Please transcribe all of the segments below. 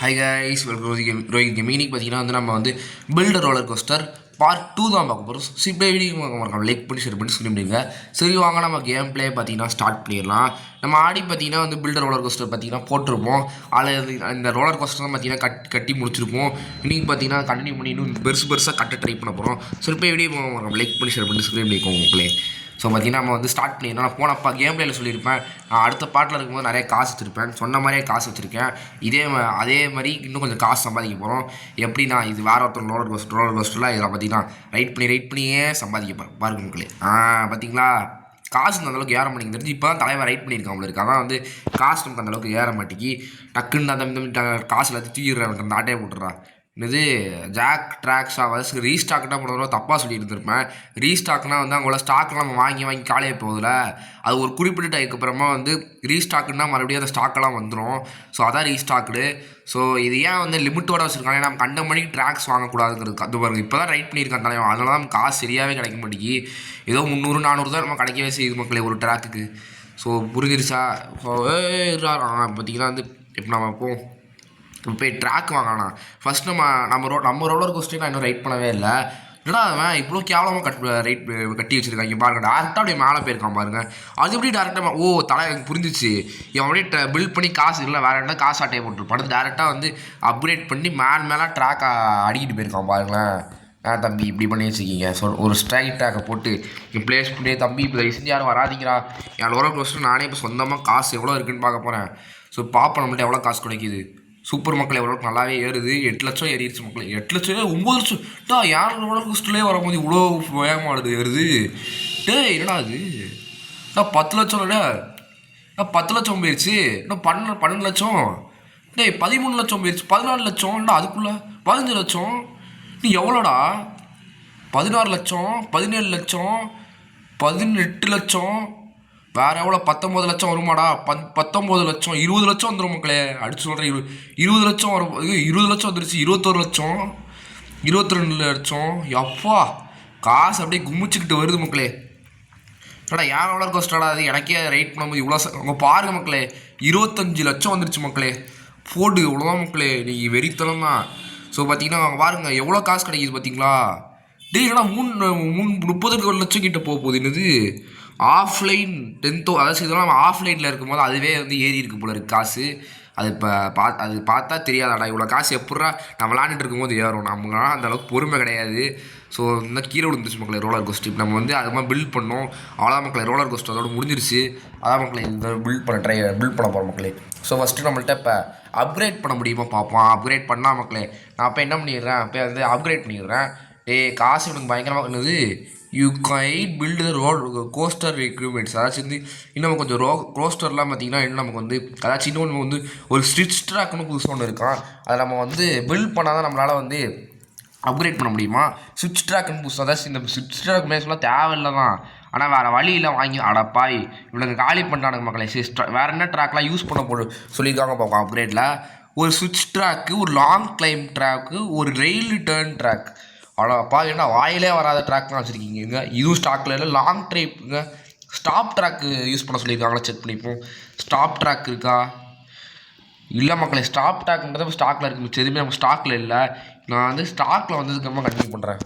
Hi guys welcome Rohit gaming. இன்னைக்கு பார்த்தீங்கன்னா நம்ம பில்டர் ரோலர் கோஸ்டர் பார்ட் 2 தான் பார்க்க போகிறோம். இப்போ வீடியோ மறக்காம லைக் பண்ணி ஷேர் பண்ணி சொல்லிவிடுங்க. சரி வாங்க நம்ம கேம் பிளே பார்த்தீங்கன்னா ஸ்டார்ட் பண்ணிடலாம். நம்ம ஆடி பார்த்தீங்கன்னா பில்டர் ரோலர் கோஸ்டர் பார்த்தீங்கன்னா போட்டிருப்போம். அதில் இந்த ரோலர் கோஸ்டர் தான் பார்த்தீங்கன்னா கட்டி முடிச்சிருப்போம். இன்றைக்கி பார்த்தீங்கன்னா கண்டினியூ பண்ணி இன்னும் பெருசாக கட்ட ட்ரை பண்ண போகிறோம். சரி இப்போ வீடியோ மறக்காம லைக் பண்ணி ஷேர் பண்ணி சப்ஸ்கிரைப் பண்ணிக்கோங்க மக்களே. ஸோ பார்த்தீங்கன்னா நம்ம ஸ்டார்ட் பண்ணிடலாம். நான் போனப்பா கேம் பிளேயில் சொல்லியிருப்பேன், நான் அடுத்த பாட்டில் இருக்கும்போது நிறைய காசு வச்சுருப்பேன். சொன்ன மாதிரியே காசு வச்சுருக்கேன். அதே மாதிரி இன்னும் கொஞ்சம் காசு சம்பாதிக்க போகிறோம். எப்படின்னா இது வேறு ஒருத்தர் ரோலர் கோஸ்டரில் இதில் பார்த்தீங்கன்னா ரைட் பண்ணியே சம்பாதிக்க போகிறேன். பாருங்க மக்களே, பார்த்தீங்களா காசு அந்தளவுக்கு ஏற மாட்டேங்குது. தெரிஞ்சு இப்போ தான் தலைவர் ரைட் பண்ணியிருக்காங்க இருக்குது. அதான் காசு நமக்கு அந்தளவுக்கு ஏற மாட்டேங்கி டக்குன்னு அந்த காசு எல்லாத்தையும் தூக்கிடுறேன். நாட்டே போட்டுறா இது ஜாக் ட்ராக்ஸாக ரீஸ்டாக்னா போன தப்பாக சொல்லியிருந்திருப்பேன். ரீஸ்டாக்னா அவங்கள ஸ்டாக்லாம் நம்ம வாங்கி காலையே போகுதுல, அது ஒரு குறிப்பிட்ட டைக்கு அப்புறமா ரீஸ்டாக்குன்னா மறுபடியும் அந்த ஸ்டாக்கெல்லாம் வந்துடும். ஸோ அதான் ரீஸ்டாக்குடு. ஸோ இது ஏன் லிமிட்டோட வச்சுருக்காங்க, ஏன்னா நம்ம கண்ட மணிக்கு ட்ராக்ஸ் வாங்கக்கூடாதுங்கிறது. அது பாருங்க இப்போ தான் ரைட் பண்ணியிருக்காங்க தலைவன். அதனால தான் காசு சரியாகவே கிடைக்க மாட்டேங்கி. ஏதோ 300-400 தான் நம்ம கிடைக்கவே செய்யுது மக்களே ஒரு ட்ராக்குக்கு. ஸோ புரிஞ்சிருச்சா? ஸோ பார்த்தீங்கன்னா இப்போ நம்ம போய் ட்ராக் வாங்கலாம். ஃபஸ்ட் நம்ம ரோலர் கோஸ்டர் நான் இன்னும் ரைட் பண்ணவே இல்லை. என்னடா அவன் இவ்வளோ கேவலமாக கட்டி வச்சுருக்காங்க பாருங்க. டேரெக்டாக அப்படியே மேலே போயிருக்கான் பாருங்கள். அது எப்படி டேரெக்டாக தலை எனக்கு புரிஞ்சிச்சு. இவன் அப்படியே பில்ட் பண்ணி காசு இல்லை வேறு என்ன காசு ஆட்டையை போட்டுருப்பான். டேரெக்டாக அப்கிரேட் பண்ணி மேலே ட்ராக் அடிக்கிட்டு போயிருக்கான் பாருங்களேன். தம்பி இப்படி பண்ணி வச்சுக்கிங்க. ஸோ ஒரு ஸ்ட்ரைட் ட்ராக்கை போட்டு ப்ளேஸ் பண்ணி தம்பி இப்போ தயவு செஞ்சு யாரும் வராதிங்கிறா. என் ரோலர் கோஸ்டர் நானே இப்போ சொந்தமாக காசு எவ்வளோ இருக்குதுன்னு பார்க்க போகிறேன். ஸோ பார்ப்போம் நம்மள்ட்ட எவ்வளோ காசு கிடைக்கிது. சூப்பர் மக்கள் எவ்வளோ நல்லாவே ஏறுது. 8 லட்சம் ஏறிடுச்சு மக்கள். 8 லட்சம் 9 லட்சம் டா யார் ரோலர் கோஸ்டர்லேயே வரும்போது இவ்வளோ வேகமானது ஏறுது. என்னடா அது? 10 லட்சம் இல்லை, 10 லட்சம் போயிடுச்சு. இன்னும் 12 லட்சம் 13 லட்சம் போயிடுச்சு. 14 லட்சம் அதுக்குள்ளே 15 லட்சம். நீ எவ்வளோடா? 16 லட்சம் 17 லட்சம் 18 லட்சம் வேறு எவ்வளோ 19 லட்சம் வருமாடா? 19 லட்சம் 20 லட்சம் வந்துடும் மக்களே. அடிச்சு சொல்கிறேன் 20 லட்சம் வரும். 20 லட்சம் வந்துருச்சு. 21 லட்சம் 22 லட்சம். எப்பா காசு அப்படியே குமிச்சுக்கிட்டு வருது மக்களே. ஏடா ஏன் ரோலர் கோஸ்டரா அது எனக்கே ரைட் பண்ணும்போது இவ்வளோ அவங்க பாருங்கள் மக்களே. 25 லட்சம் வந்துருச்சு மக்களே. போடு இவ்வளோதான் மக்களே. நீங்கள் வெறித்தனம் தான். ஸோ பார்த்தீங்கன்னா அவங்க பாருங்கள் எவ்வளோ காசு கிடைக்கிது பார்த்தீங்களா? என்னடா 30 லட்சம் கிட்ட போகுது. என்னது ஆஃப்லைன் 10 அதாவது இதெல்லாம் நம்ம ஆஃப்லைனில் இருக்கும்போது அதுவே ஏறி இருக்கு போல இருக்குது காசு. அது இப்போ அது பார்த்தா தெரியாதாடா இவ்வளோ காசு எப்பட்றா நம்ம விளாண்டுட்டு இருக்கும்போது ஏறும். நம்மளால அந்தளவுக்கு பொறுமை கிடையாது. ஸோ இந்த கீழே விழுந்துச்சு மக்களே ரோலர் கோஸ்டர். இப்போ நம்ம அது மாதிரி பில்ட் பண்ணோம். அவ்வளோதான் மக்களே ரோலர் கோஸ்டர் அதோட முடிஞ்சிருச்சு. அதான் மக்களே இந்த பில்ட் பண்ண போகிறோம் மக்களே. ஸோ ஃபஸ்ட்டு நம்மள்ட்ட இப்போ அப்கிரேட் பண்ண முடியுமா பார்ப்போம். அப்கிரேட் பண்ணால் மக்களே நான் இப்போ என்ன பண்ணிடுறேன், இப்போ அப்கிரேட் பண்ணிடுறேன். காசு எனக்கு பயங்கரமாக இருந்தது. You guide build roller coaster requirements. அதாச்சும் இன்னும் கொஞ்சம் கோஸ்டர்லாம் பார்த்திங்கன்னா இன்னும் நமக்கு அதாச்சும் இன்னொன்று ஒரு ஸ்டிச் ட்ராக்னு புதுசாக ஒன்று இருக்கான். அதை நம்ம பில்ட் பண்ணால் தான் நம்மளால் அப்கிரேட் பண்ண முடியுமா. ஸ்விட்ச் ட்ராக்னு புதுசாக அதாச்சும் இந்த ஸ்விட்ச் ட்ராக் மேட்ச்லாம் தேவையில்லை தான். ஆனால் வேறு வழியில் வாங்கி அடப்பாய் இவனுக்கு காலி பண்ணுறானுங்க மக்களே. வேறு என்ன ட்ராக்லாம் யூஸ் பண்ண சொல்லியிருக்காங்க பார்ப்போம் அப்கிரேட்டில். ஒரு ஸ்விட்ச் ட்ராக்கு, ஒரு லாங் கிளைம் ட்ராக்கு, ஒரு ரெயில் டேர்ன் ட்ராக். அவ்வளோப்பா என்ன வாயிலே வராத ட்ராக்லாம் வச்சுருக்கீங்க. இதுவும் ஸ்டாக்கில் இல்லை. லாங் ட்ரைப்புங்க ஸ்டாப் ட்ராக்கு யூஸ் பண்ண சொல்லியிருக்காங்களா செக் பண்ணிப்போம். ஸ்டாப் ட்ராக் இருக்கா இல்லை மக்களே. ஸ்டாப் ட்ராக்ன்றது ஸ்டாக்கில் இருக்குது. மிச்சம் எதுவுமே நம்ம ஸ்டாக்கில் இல்லை. நான் ஸ்டாக்கில் வந்ததுக்கப்புறமா கண்டினியூ பண்ணுறேன்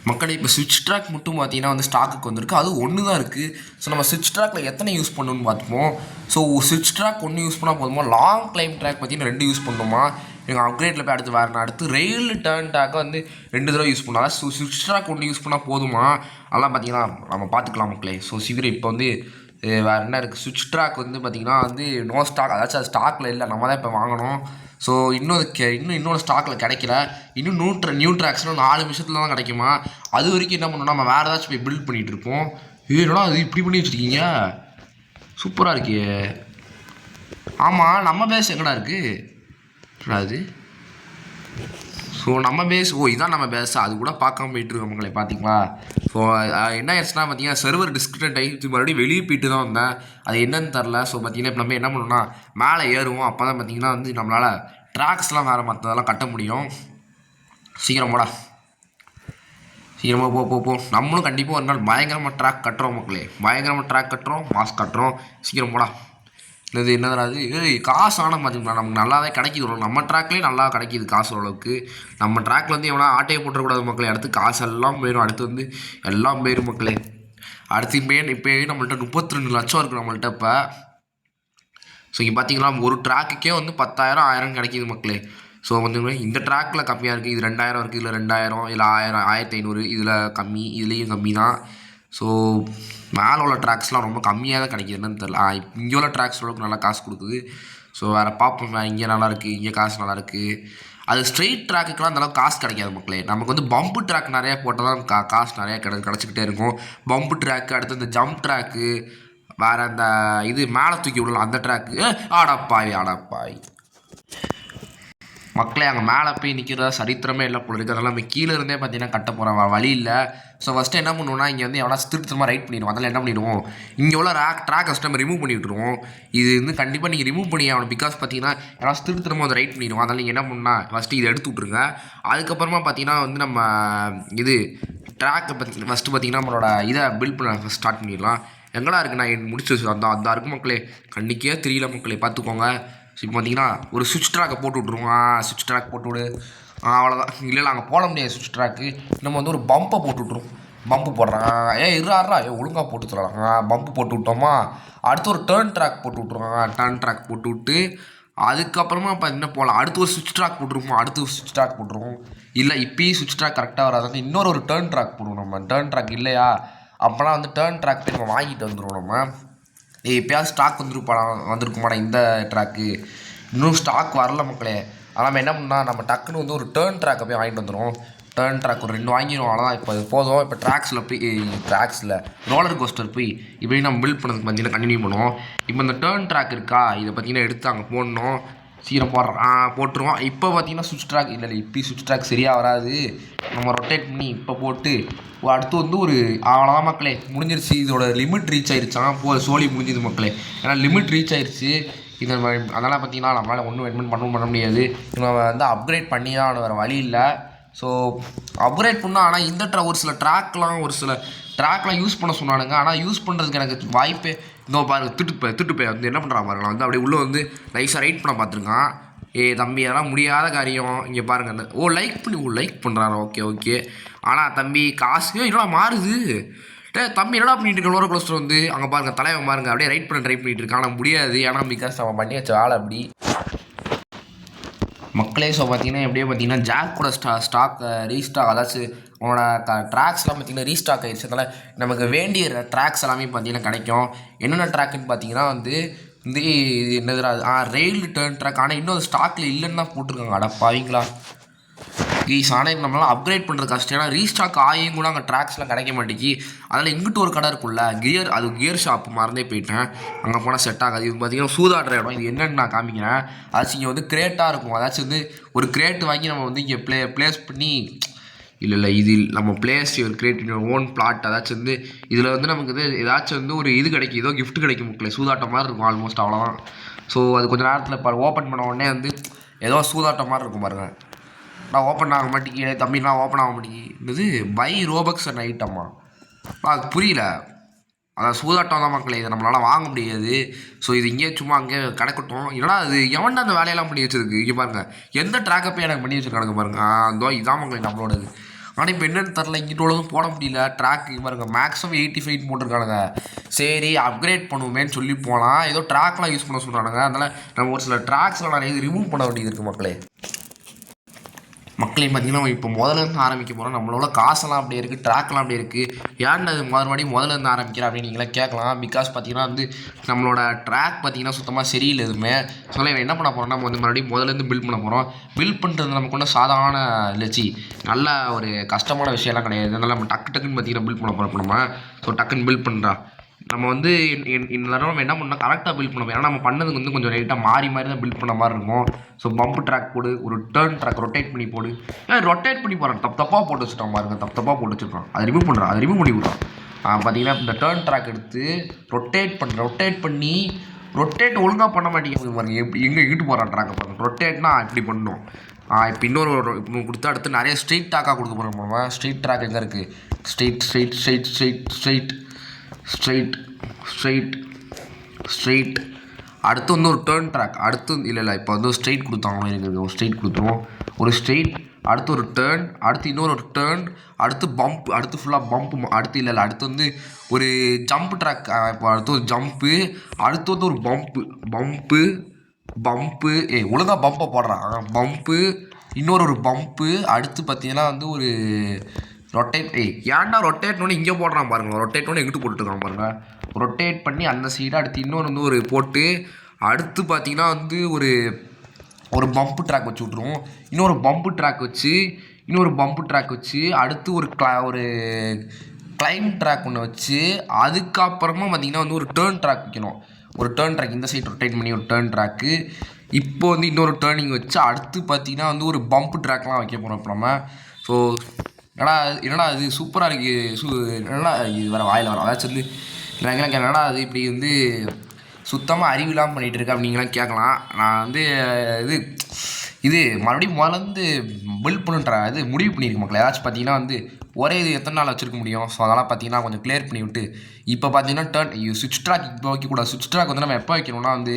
மக்களே. இப்போ ஸ்விட்ச் ட்ராக் மட்டும் பார்த்தீங்கன்னா ஸ்டாக்குக்கு வந்திருக்கு. அது ஒன்று தான் இருக்குது. ஸோ நம்ம ஸ்விட்ச் ட்ராக்கில் எத்தனை யூஸ் பண்ணணும்னு பார்த்துப்போம். ஸோ ஸ்விட்ச் ட்ராக் ஒன்று யூஸ் பண்ணால் போதுமா, லாங் கிளைம் ட்ராக் பார்த்தீங்கன்னா 2 யூஸ் பண்ணணுமா. எங்கள் அப்கிரேட்டில் போய் அடுத்து ரெயில் டேர்ன் ட்ராக்கை 2 தடவை யூஸ் பண்ணலாம். அதாவது ஸ்விட்ச் ட்ராக் ஒன்று யூஸ் பண்ணால் போதுமா அதெல்லாம் பார்த்தீங்கன்னா நம்ம பார்த்துக்கலாம் மக்களே. ஸோ சீக்கிரம் இப்போ வேறு என்ன இருக்குது. ஸ்விட்ச் ட்ராக் பார்த்தீங்கன்னா நோ ஸ்டாக், அதாச்சும் அது ஸ்டாக்கில் இல்லை. நம்ம தான் இப்போ வாங்கணும். ஸோ இன்னொரு ஸ்டாக்கில் கிடைக்கல. இன்னும் நியூ ட்ராக்ஸ்னால் 4 நிமிஷத்தில் தான் கிடைக்குமா. அது வரைக்கும் என்ன பண்ணணும், நம்ம வேறு ஏதாச்சும் போய் பில்ட் பண்ணிகிட்டு இருப்போம். என்னடா அது இப்படி பண்ணி வச்சுருக்கீங்க, சூப்பராக இருக்கே. ஆமாம் நம்ம பேஸ் எங்கடா இருக்குது அது? ஸோ நம்ம பேஸ் இதான் நம்ம பேஸா, அது கூட பார்க்காம போயிட்டுருக்கோம் மக்களை பார்த்தீங்களா. ஸோ என்ன ஆயிடுச்சுன்னா பார்த்தீங்கன்னா சர்வர் டிஸ்கனெக்ட் ஆகி மறுபடியும் வெளியே போயிட்டு தான் வந்தேன். அது என்னன்னு தெரில. ஸோ பார்த்தீங்கன்னா இப்போ நம்ம என்ன பண்ணணும்னா மேலே ஏறுவோம். அப்போ தான் பார்த்தீங்கன்னா நம்மளால் ட்ராக்ஸ்லாம் வேறு மற்றதெல்லாம் கட்ட முடியும். சீக்கிரமாடா சீக்கிரமாக போ. நம்மளும் கண்டிப்பாக ஒரு நாள் பயங்கரமாக ட்ராக் கட்டுறோம் மக்களே. பயங்கரமாக ட்ராக் கட்டுறோம், மாஸ்க் கட்டுறோம். சீக்கிரம் போடா. இது என்னது ஏய் காசு ஆனால் பார்த்தீங்களா நமக்கு நல்லாவே கிடைக்கிது. நம்ம ட்ராக்லேயே நல்லா கிடைக்கிது காசு ஓரளவுக்கு. நம்ம ட்ராக்ல வந்து எவனா ஆட்டையை போட்டுறக்கூடாது மக்களே. அடுத்து காசு எல்லாம் போயிடும். அடுத்து வந்து எல்லாம் போயிடும் மக்களே. அடுத்து இப்போ நம்மள்ட்ட 32 லட்சம் இருக்குது நம்மள்ட்ட இப்போ. ஸோ இங்கே பார்த்தீங்கன்னா ஒரு ட்ராக்குக்கே வந்து 10,000 1000 கிடைக்கிது மக்களே. ஸோ வந்து இந்த ட்ராக்கில் கம்மியாக இருக்குது. இது 2000 இருக்குது, இதில் 2000, இதில் 1000 1500, இதில் கம்மி, இதுலேயும் கம்மி தான். ஸோ மேலே உள்ள ட்ராக்ஸ்லாம் ரொம்ப கம்மியாக தான் கிடைக்கிது. என்னன்னு தெரில. இங்கே உள்ள ட்ராக்ஸ் அளவுக்கு நல்லா காசு கொடுக்குது. ஸோ வேறு பார்ப்போம். இங்கே நல்லாயிருக்கு, இங்கே காசு நல்லாயிருக்கு. அது ஸ்ட்ரெயிட் ட்ராக்குக்கெலாம் அந்தளவுக்கு காசு கிடைக்காது மக்களே. நமக்கு வந்து பம்பு ட்ராக் நிறையா போட்டால் தான் காசு நிறையா கிடச்சிக்கிட்டே இருக்கும். பம்பு ட்ராக்கு, அடுத்து இந்த ஜம்ப் ட்ராக்கு, வேறு அந்த இது மேலே தூக்கி விடலாம் அந்த ட்ராக்கு. ஆடாப்பாய் மக்களே. அங்கே மேலே போய் நிற்கிறதா சரித்திரமே இல்லை போல இருக்குது. அதெல்லாம் நம்ம கீழே இருந்தே பார்த்தீங்கன்னா கட்ட போகிறோம், வழி இல்லை. ஸோ ஃபஸ்ட்டு என்ன பண்ணுவோம்னா, இங்கே வந்து எவ்வளோ திருத்தமாக ரைட் பண்ணிடுவோம். அதெல்லாம் என்ன பண்ணிடுவோம், இங்கே உள்ள ட்ராக் ஃபஸ்ட்டு நம்ம ரிமூவ் பண்ணி விட்டுருவோம். இது வந்து கண்டிப்பாக நீங்கள் ரிமூவ் பண்ணி ஆகணும். பிகாஸ் பார்த்தீங்கன்னா எவ்வளோ திருத்தமாக வந்து ரைட் பண்ணிடுவோம். அதனால் நீங்கள் என்ன பண்ணால் ஃபஸ்ட்டு இதை எடுத்து விட்ருங்க. அதுக்கப்புறமா பார்த்தீங்கன்னா வந்து நம்ம இது ட்ராக்கை பற்றி ஃபஸ்ட்டு பார்த்தீங்கன்னா நம்மளோட இதை பில்ட் பண்ண ஸ்டார்ட் பண்ணிடலாம். எங்கடா இருக்குது நான் முடிச்சு அந்த இருக்கும் மக்களே. கண்டிக்கே தெரியல மக்களே, பார்த்துக்கோங்க. ஸோ இப்போ பார்த்தீங்கன்னா ஒரு சுவிட்ச் ட்ராக்கை போட்டு விட்ருவோம். சுவிட்ச் ட்ராக் போட்டு விடு. அவ்வளோதான். இல்லை அங்கே போட முடியாது சுவிட்ச் ட்ராக்கு. நம்ம வந்து ஒரு பம்பை போட்டு விட்ருவோம். பம்பு போடுறான். இருறா ஒழுங்காக போட்டு தரலாம். பம்பு போட்டு விட்டோமா, அடுத்து ஒரு டேர்ன் ட்ராக் போட்டு விட்ருவாங்க. டேர்ன் ட்ராக் போட்டு விட்டு அதுக்கப்புறமா பார்த்தீங்கன்னா போகலாம். அடுத்து ஒரு சுவிட்ச் ட்ராக் போட்டுருவோம். அடுத்து ஒரு சுவிட்ச் ட்ராக் போட்டுருவோம். இல்லை இப்போயும் சுவிட்ச் ட்ராக் கரெக்டாக வராது. இன்னொரு டேர்ன் ட்ராக் போடுவோம். நம்ம டேர்ன் ட்ராக் இல்லையா, அப்போலாம் வந்து டேர்ன் ட்ராக் போய் நம்ம வாங்கிட்டு வந்துடுவோம். நம்ம எப்போயாவது ஸ்டாக் வந்திருக்குமாடா இந்த ட்ராக்கு. இன்னும் ஸ்டாக் வரல மக்களே. ஆனால் நம்ம என்ன பண்ணால் நம்ம டக்குன்னு வந்து ஒரு டேர்ன் ட்ராக்கை போய் வாங்கிட்டு வந்துடுவோம். டேர்ன் ட்ராக் ஒரு 2 வாங்கிடுவோம். அவ்வளோதான். இப்போ இது போதும். இப்போ ட்ராக்ஸில் ரோலர் கோஸ்டர் போய் இப்படி நம்ம பில்ட் பண்ணதுக்கு பார்த்தீங்கன்னா கண்டினியூ பண்ணுவோம். இப்போ இந்த டேர்ன் ட்ராக் இருக்கா, இதை பார்த்தீங்கன்னா எடுத்து அங்கே போடணும். சீரம் போட்டுருவோம். இப்போ பார்த்தீங்கன்னா சுவிட்ச் ட்ராக் இல்லை இப்போ சுவிட்ச் ட்ராக் சரியாக வராது. நம்ம ரொட்டேட் பண்ணி இப்போ போட்டு அடுத்து வந்து ஒரு அவ்வளோதான் மக்களே, முடிஞ்சிருச்சு. இதோட லிமிட் ரீச் ஆயிடுச்சான். சோலி முடிஞ்சுது மக்களே. ஏன்னா லிமிட் ரீச் ஆயிடுச்சு. இதை அதெல்லாம் பார்த்தீங்கன்னா நம்மளால் ஒன்றும் எட்மெண்ட் பண்ண முடியாது. நம்ம வந்து அப்கிரேட் பண்ணி தான் வேறு வழி இல்லை. ஸோ அப்கிரேட் பண்ணால், ஆனால் இந்த ஒரு சில ட்ராக்லாம் யூஸ் பண்ண சொன்னானுங்க. ஆனால் யூஸ் பண்ணுறதுக்கு எனக்கு வாய்ப்பே இதோ பாருங்க. திட்டுப்பே வந்து என்ன பண்ணுறான் பாருங்க. வந்து அப்படியே உள்ளே வந்து நைஸாக ரைட் பண்ண பார்த்துருக்கான். தம்பி அதெல்லாம் முடியாத காரியம். இங்கே பாருங்கள் அந்த லைக் பண்ணுறாரு. ஓகே. ஆனால் தம்பி காசு என்னடா மாறுது. தம்பி என்னடா பண்ணிட்டு இருக்க லோரோ கோஸ்டர் வந்து அங்கே பாருங்கள். தலைவன் பாருங்கள் அப்படியே ரைட் பண்ண ட்ரை பண்ணிட்டு இருக்கான். ஆனால் முடியாது. ஏன்னா பிகாஸ் அவன் பண்ணி வச்ச ஆள் அப்படி மக்களே. ஸோ பார்த்தீங்கன்னா எப்படியே பார்த்தீங்கன்னா ஜாக் கூட ஸ்டாக் ரீஸ்டாக், அதாச்சும் அவனோட ட்ராக்ஸ்லாம் பார்த்தீங்கன்னா ரீஸ்டாக் ஆகிடுச்சு. அதனால் நமக்கு வேண்டிய ட்ராக்ஸ் எல்லாமே பார்த்தீங்கன்னா கிடைக்கும். என்னென்ன ட்ராக்குன்னு பார்த்தீங்கன்னா வந்து இந்த என்னது ரெயில் டேர்ன் ட்ராக். ஆனால் இன்னும் ஸ்டாக்கில் இல்லைன்னு தான் போட்டிருக்காங்க. அடப்பாவீங்களா ஆனால் நம்மளால் அப்கிரேட் பண்ணுறது கஷ்டம். ஏன்னா ரீஸ்டாக் ஆகியும் கூட அங்கே ட்ராக்ஸ்லாம் கிடைக்க மாட்டேங்கி. அதில் இங்கிட்டு ஒரு கடை இருக்குல்ல கியர் ஷாப் மறந்தே போயிட்டேன். அங்கே போனால் செட் ஆகாது. இது பார்த்தீங்கன்னா சூதாடுற இடம். இது என்னென்னு நான் காமிக்கிறேன். அதாச்சும் இங்கே வந்து கிரேட்டாக இருக்கும். அதாச்சும் வந்து ஒரு கிரேட் வாங்கி நம்ம வந்து இங்கே ப்ளேஸ் பண்ணி இல்லை இது நம்ம பிளேஸ் ஒரு கிரியேட் ஓன் பிளாட். அதாச்சும் வந்து இதில் வந்து நமக்கு இது ஏதாச்சும் வந்து ஒரு இது கிடைக்கும், ஏதோ கிஃப்ட் கிடைக்கும் மக்களே. சூதாட்டம் மாதிரி இருக்கும் ஆல்மோஸ்ட், அவ்வளோதான். ஸோ அது கொஞ்சம் நேரத்தில் இப்போ ஓப்பன் பண்ண உடனே வந்து ஏதோ சூதாட்டம் மாதிரி இருக்கும் பாருங்க. நான் ஓப்பன் ஆக மாட்டேங்கிறேன் தம்பிலாம், ஓப்பன் ஆக மாட்டேங்குது. பை ரோபக்ஸ் அண்ட் ஐட்டம்மா, அது புரியல. அதான் சூதாட்டம் தான் மக்களே. இதை நம்மளால் வாங்க முடியாது. ஸோ இது இங்கே சும்மா அங்கே கிடக்கட்டும். இல்லைனா அது எவன்டா அந்த வேலையெல்லாம் பண்ணி வச்சிருக்கு. இங்கே பாருங்கள் எந்த ட்ராக்கப்பே எனக்கு பண்ணி வச்சுருக்கானுங்க பாருங்கள். அதோ இதான் மக்களே நம்மளோடது. ஆனால் இப்போ என்னென்னு தெரில, இங்கிட்ட உள்ளதும் போட முடியல. ட்ராக் பாருங்க மேக்ஸிமம் 85 போட்டிருக்கானுங்க. சரி அப்கிரேட் பண்ணுவோமேன்னு சொல்லி போனால் ஏதோ ட்ராக்லாம் யூஸ் பண்ண சொல்கிறானுங்க. அதனால் நம்ம ஒரு சில ட்ராக்ஸ்லாம் நிறைய இது ரிமூவ் பண்ண வேண்டியது இருக்குது மக்களே. மக்களையும் பார்த்தீங்கன்னா இப்போ முதலேருந்து ஆரம்பிக்க போகிறோம். நம்மளோட காசெல்லாம் அப்படியே இருக்குது, ட்ராக்லாம் அப்படியே இருக்குது. ஏன்டா அது முதலேருந்து ஆரம்பிக்கிறேன் அப்படின்னு நீங்களாம் கேட்கலாம். பிகாஸ் பார்த்தீங்கன்னா வந்து நம்மளோட ட்ராக் பார்த்தீங்கன்னா சுத்தமாக சரியில்லை எதுவுமே. ஸோ என்ன பண்ண போகிறோம்னா நம்ம வந்து மறுபடியும் முதலேருந்து பில்ட் பண்ண போகிறோம். பில்ட் பண்ணுறது நமக்கு ஒன்றும் சாதாரண இல்லைச்சி நல்ல ஒரு கஷ்டமான விஷயம்லாம் கிடையாது. அதனால் நம்ம டக்குன்னு பார்த்தீங்கன்னா பில்ட் பண்ண போகிறோம் நம்ம. ஸோ டக்குன்னு பில்ட் பண்ணுறா நம்ம வந்து இந்த தடவை நம்ம என்ன பண்ணால் கரெக்டாக பில்ட் பண்ண போகிறோம். ஏன்னா நம்ம பண்ணதுக்கு வந்து கொஞ்சம் லைட்டாக மாறி தான் பில்ட் பண்ண மாதிரி இருக்கும். ஸோ பம்பு ட்ராக் போடு, ஒரு டேர்ன் ட்ராக் ரொட்டேட் பண்ணி போடு. ரொட்டேட் பண்ணி போகிறான், தப்பாக போட்டு வச்சுட்டான் பாருங்க. தப்பாக போட்டு வச்சுருக்கான். அதை ரிமூவ் பண்ணுறான். அதை ரிமூவ் பண்ணி விட்றான். பார்த்தீங்கன்னா இந்த டேர்ன் ட்ராக் எடுத்து ரொட்டேட் பண்ணி ஒழுங்காக பண்ண மாட்டேங்குது பாருங்க. எங்கே இங்கிட்டு போகிறான் ட்ராக்கை பாருங்க. ரொட்டேட்னா இப்படி பண்ணணும். இப்போ இன்னொரு கொடுத்து அடுத்து நிறைய ஸ்ட்ரெயிட் ட்ராக்காக கொடுக்க போகிறோம். நம்ம ஸ்ட்ரெயிட் ட்ராக் எங்கே இருக்குது? ஸ்ட்ரெயிட் அடுத்து வந்து ஒரு டேர்ன் ட்ராக், அடுத்து இல்லை இப்போ வந்து ஒரு ஸ்ட்ரெயிட் கொடுத்தாங்க, எனக்கு ஒரு ஸ்ட்ரெயிட் கொடுத்துருவோம், ஒரு ஸ்ட்ரெயிட், அடுத்து ஒரு டேர்ன், அடுத்து இன்னொரு ஒரு டேர்ன், அடுத்து பம்ப், அடுத்து ஃபுல்லாக பம்ப், அடுத்து இல்லை அடுத்து வந்து ஒரு ஜம்ப் ட்ராக், இப்போ அடுத்து ஒரு ஜம்ப்பு, அடுத்து வந்து ஒரு பம்ப்பு ஒழுங்காக பம்பை போடுறான், பம்ப்பு, இன்னொரு பம்ப்பு, அடுத்து பார்த்தீங்கன்னா வந்து ஒரு ரொட்டேட், ஏன்டா ரொட்டேட்னு இங்கே போடுறான் பாருங்க, ரொட்டேட்னு எங்கிட்டு போட்டுருக்கான் பாருங்க, ரொட்டேட் பண்ணி அந்த சைடு, அடுத்து இன்னொரு வந்து ஒரு போட்டு, அடுத்து பார்த்தீங்கன்னா வந்து ஒரு பம்பு ட்ராக் வச்சு விட்ருவோம், இன்னொரு பம்பு ட்ராக் வச்சு அடுத்து ஒரு கிளைம் ட்ராக் ஒன்று வச்சு, அதுக்கப்புறமா பார்த்தீங்கன்னா வந்து ஒரு டேர்ன் ட்ராக் வைக்கணும், ஒரு டேர்ன் ட்ராக் இந்த சைடு ரொட்டேட் பண்ணி ஒரு டேர்ன் ட்ராக்கு, இப்போ வந்து இன்னொரு டேர்னிங் வச்சு அடுத்து பார்த்தீங்கன்னா வந்து ஒரு பம்ப் ட்ராக்லாம் வைக்க போகிறோம் இப்போ நம்ம. ஸோ என்னடா இது சூப்பராக இருக்குது, என்னடா இது வேறு வாயில் வரும், அதாச்சும் வந்து எனக்கு என்னடா அது இப்படி வந்து சுத்தமாக அறிவில்லாமல் பண்ணிகிட்டு இருக்கேன் அப்படிங்கலாம் கேட்கலாம். நான் வந்து இது மறுபடியும் முதல்ல பில்ட் பண்ணுன்ற இது முடிவு பண்ணியிருக்க மக்கள். ஏதாச்சும் பார்த்தீங்கன்னா வந்து ஒரே இது எத்தனை நாள் வச்சுருக்க முடியும், ஸோ அதெல்லாம் பார்த்தீங்கன்னா கொஞ்சம் கிளியர் பண்ணி விட்டு, இப்போ பார்த்தீங்கன்னா சுவிட்ச் ட்ராக் இப்போ வைக்கக்கூடாது, சுவிட்ச் ட்ராக் வந்து நம்ம எப்போ வைக்கணும்னா வந்து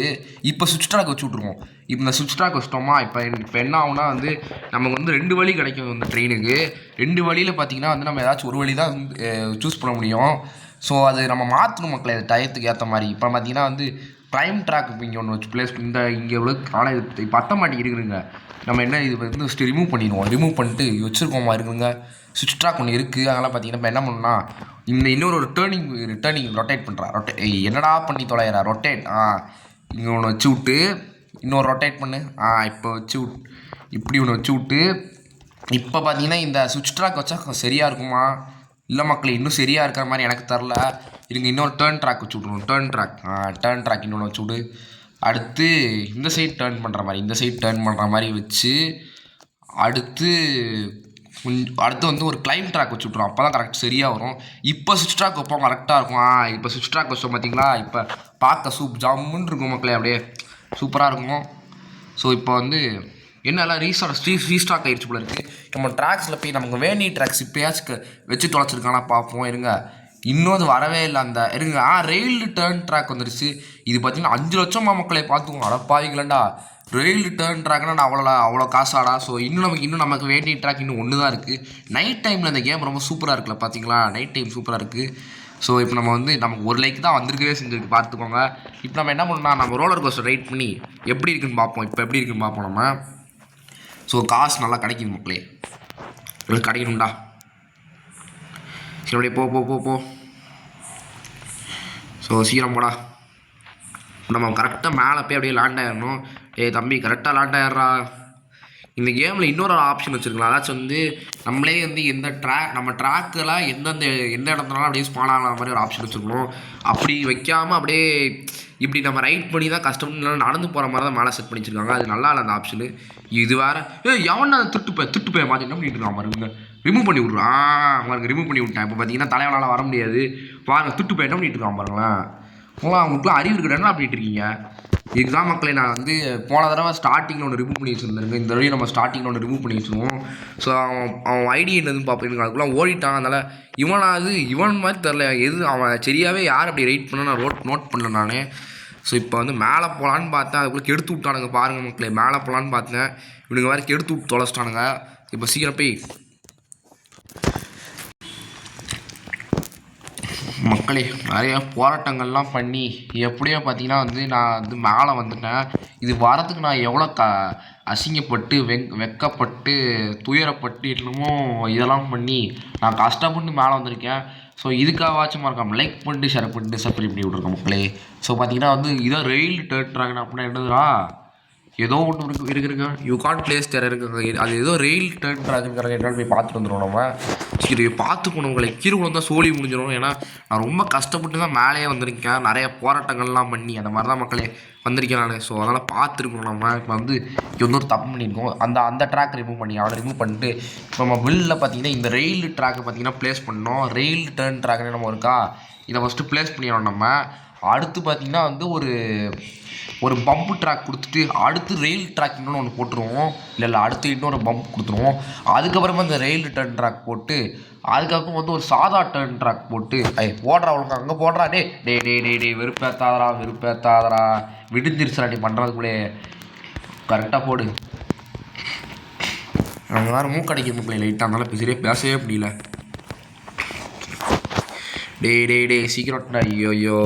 இப்போ சுவிட்ச் ட்ராக் வச்சு விட்ருவோம். இப்போ இந்த சுவிட்ச் ட்ராக் வச்சிட்டோமா, இப்போ என்ன ஆகுனா வந்து நமக்கு வந்து 2 வழி கிடைக்கும் இந்த ட்ரெயினுக்கு. 2 வழியில் பார்த்தீங்கன்னா வந்து நம்ம ஏதாச்சும் ஒரு வழி தான் சூஸ் பண்ண முடியும். ஸோ அது நம்ம மாற்றணும் மக்களை, அது டயத்துக்கு ஏற்ற மாதிரி. இப்போ பார்த்தீங்கன்னா வந்து கிளைம் ட்ராக் இங்கே ஒன்று வச்சு பிளேஸ் இங்கே எவ்வளோ, ஆனால் இது இப்போ அட்டமாட்டிக் இருக்குதுங்க. நம்ம என்ன இது வந்து ஃபஸ்ட்டு ரிமூவ் பண்ணிடுவோம், ரிமூவ் பண்ணிட்டு வச்சுருக்கோமா இருக்குங்க, சுவிட்ச் ட்ராக் ஒன்று இருக்குது. அதெல்லாம் பார்த்தீங்கன்னா இப்போ என்ன பண்ணணும்னா இன்னொரு ரிட்டர்னிங் ரொட்டேட் பண்ணுறா, என்னடா பண்ணி தொலைகிறா, ரொட்டேட் இங்கே ஒன்று வச்சு விட்டு இன்னொரு ரொட்டேட் பண்ணு, இப்போ இப்படி ஒன்று வச்சு விட்டு, இப்போ பார்த்தீங்கன்னா இந்த சுவிட்ச் ட்ராக் வச்சா சரியாக இருக்குமா, இல்லை மக்களே இன்னும் சரியாக இருக்கிற மாதிரி எனக்கு தரல, இருங்க இன்னொரு டேர்ன் ட்ராக் வச்சு விட்ருவோம், டேர்ன் ட்ராக் இன்னொன்று வச்சு விடு, அடுத்து இந்த சைடு டேர்ன் பண்ணுற மாதிரி வச்சு, அடுத்து வந்து ஒரு கிளைம் ட்ராக் வச்சு விட்ருவோம், அப்போ தான் கரெக்ட் சரியாக வரும். இப்போ சுவிட்ச் ட்ராக் வைப்போம் கரெக்டாக இருக்கும். இப்போ சுவிட்ச் ட்ராக் வச்சோம் பார்த்தீங்களா, இப்போ பார்க்க ஜம்முன்னு இருக்கும் மக்களே, அப்படியே சூப்பராக இருக்கும். ஸோ இப்போ வந்து என்னெல்லாம் ரீஸ்டாக் ஆகிடுச்சு போல இருக்குது. நம்ம ட்ராக்ஸில் போய் நமக்கு வேண்டிய ட்ராக்ஸ் இப்போயாச்சும் வச்சு தொலைச்சிருக்கானா பார்ப்போம், இருங்க. இன்னும் அது வரவே இல்லை அந்த இருங்க. ரெயில் டேர்ன் ட்ராக் வந்துருச்சு. இது பார்த்தீங்கன்னா 5 லட்சம் மக்களை பார்த்துக்கோங்க, அடப்பாவிங்களா, ரெயில் டேர்ன் ட்ராக்னா நான் அவ்வளோ காசாடா. ஸோ இன்னும் நமக்கு வேண்டிய ட்ராக் இன்னும் ஒன்று தான் இருக்குது. நைட் டைமில் இந்த கேம் ரொம்ப சூப்பராக இருக்குல்ல, பார்த்தீங்களா, நைட் டைம் சூப்பராக இருக்குது. ஸோ இப்போ நம்ம வந்து நமக்கு 1 லைக் தான் வந்திருக்கவே செஞ்சுருக்கு, பார்த்துக்கோங்க. இப்போ நம்ம என்ன பண்ணலாம், நம்ம ரோலர் கோஸ்டர் ரைட் பண்ணி எப்படி இருக்குன்னு பார்ப்போம். இப்போ எப்படி இருக்குன்னு பார்ப்போம் நம்ம. ஸோ காசு நல்லா கிடைக்குது மக்களே, கிடைக்கணும்டா. சரி போ. ஸோ சீக்கிரம் போடா, நம்ம கரெக்டாக மேலே போய் அப்படியே லேண்ட் ஆகிடணும். தம்பி கரெக்டாக லேண்ட் ஆகிடுறா. இந்த கேமில் இன்னொரு ஆப்ஷன் வச்சுருக்கலாம், அதாச்சும் வந்து நம்மளே வந்து நம்ம ட்ராக்கெல்லாம் எந்த இடத்துலலாம் அப்படியே ஸ்பான் ஆகிற மாதிரி ஒரு ஆப்ஷன் வச்சுருக்கணும். அப்படி வைக்காமல் அப்படியே இப்படி நம்ம ரைட் பண்ணி தான் கஷ்டம் நடந்து போகிற மாதிரி தான் மேலே செட் பண்ணி வச்சுருக்காங்க. அது நல்லா இல்லை அந்த ஆப்ஷனு. இது வேறு எவன் திட்டு போய் மாதிரி என்ன பண்ணிட்டு இருக்கான் பாருங்க, ரிமூவ் பண்ணி விட்றான் பாருங்க, ரிமூவ் பண்ணி விட்டேன். இப்போ பார்த்தீங்கன்னா தலைவனால் வர முடியாது பாருங்க, திட்டு போய் என்ன பண்ணிட்டு இருக்கான் பாருங்களேன். அவங்களுக்குலாம் அறிவு இருக்கிற என்ன பண்ணிட்டு இருக்கீங்க. இதுதான் மக்களே, நான் வந்து போன தடவை ஸ்டார்டிங்கில் ஒன்று ரிமூவ் பண்ணி வச்சுருந்தேங்க, இந்த தடவை நம்ம ஸ்டார்டிங்கில் ஒன்று ரிமூவ் பண்ணி வச்சுருவோம். ஸோ அவன் ஐடி என்னதுன்னு பார்ப்பேன், அதுக்குலாம் ஓடிட்டான். அதனால் இவன் மாதிரி தெரில, அவன் சரியாகவே யார் அப்படி ரைட் பண்ண நான் நோட் பண்ணல நான். ஸோ இப்போ வந்து மேலே போகலான்னு பார்த்தேன், அதுக்குள்ளே கெடுத்து விட்டானுங்க பாருங்கள் மக்களே. மேலே போகலான்னு பார்த்தேன், இவனுங்க வேறு கெடுத்து விட்டு தொலைச்சிட்டானுங்க. இப்போ சீக்கிரம் போய் மக்களே நிறைய போராட்டங்கள்லாம் பண்ணி எப்படியோ பார்த்தீங்கன்னா வந்து நான் வந்து மேலே வந்துட்டேன். இது வரதுக்கு நான் எவ்வளோ அசிங்கப்பட்டு வெக்கப்பட்டு துயரப்பட்டு என்னமோ இதெல்லாம் பண்ணி நான் கஷ்டப்பட்டு மேலே வந்திருக்கேன். ஸோ இதுக்காகவாச்சும் மறக்காம லைக் பண்ணிட்டு ஷேர் பண்ணிட்டு சப்ஸ்கிரைப் பண்ணி விட்ருக்கோம் மக்களே. ஸோ பார்த்தீங்கன்னா வந்து இதான் ரெயில் டேர்ன் ட்ராக் அப்படின்னா என்னதுடா, ஏதோ ஒன்று இருக்குங்க, யூ கான்ட் பிளேஸ் தேர் இருக்குங்க, அது ஏதோ ரெயில் டேர்ன் ட்ராக்குங்கிறாங்க. என்னென்னு போய் பார்த்துட்டு வந்துடும் நம்ம. சரி பார்த்துக்கணும் உங்களை, கீழே தான் சோழி முடிஞ்சிடும். ஏன்னா நான் ரொம்ப கஷ்டப்பட்டு தான் மேலேயே வந்திருக்கேன், நிறைய போராட்டங்கள்லாம் பண்ணி அந்த மாதிரி தான் மக்களே வந்திருக்கேன் நான். ஸோ அதனால் பார்த்துருக்கணும் நம்ம. இப்போ வந்து இன்னொரு தப்பு பண்ணியிருக்கோம், அந்த ட்ராக் ரிமூவ் பண்ணி அவனை ரிமூவ் பண்ணிட்டு இப்போ நம்ம பில்லில் பார்த்தீங்கன்னா இந்த ரெயில் ட்ராக்கை பார்த்தீங்கன்னா ப்ளேஸ் பண்ணோம். ரெயில் டேர்ன் ட்ராக்னு நம்ம இருக்கா, இதை ஃபஸ்ட்டு ப்ளேஸ் பண்ணிடணும் நம்ம. அடுத்து பார்த்தீங்கன்னா வந்து ஒரு ஒரு பம்பு ட்ராக் கொடுத்துட்டு அடுத்து ரெயில் ட்ராக் இன்னொன்று ஒன்று போட்டுருவோம். இல்லை அடுத்து இன்னொரு பம்ப் கொடுத்துருவோம். அதுக்கப்புறமா இந்த ரெயில் டர்ன் ட்ராக் போட்டு அதுக்கப்புறம் வந்து ஒரு சாதா டர்ன் ட்ராக் போட்டு போடுறா ஒழுங்கா அங்கே போடுறா டே வெறுப்பேத்தாதரா விடுஞ்சிருச்சுடா நீ பண்ணுறதுக்குள்ளே கரெக்டாக போடு. அவங்க வேறு மூக்கடைக்கிற பிள்ளை லைட்டாக இருந்தாலும் சரியாக பேசவே முடியல. டே சீக்கிரம் ஐயோ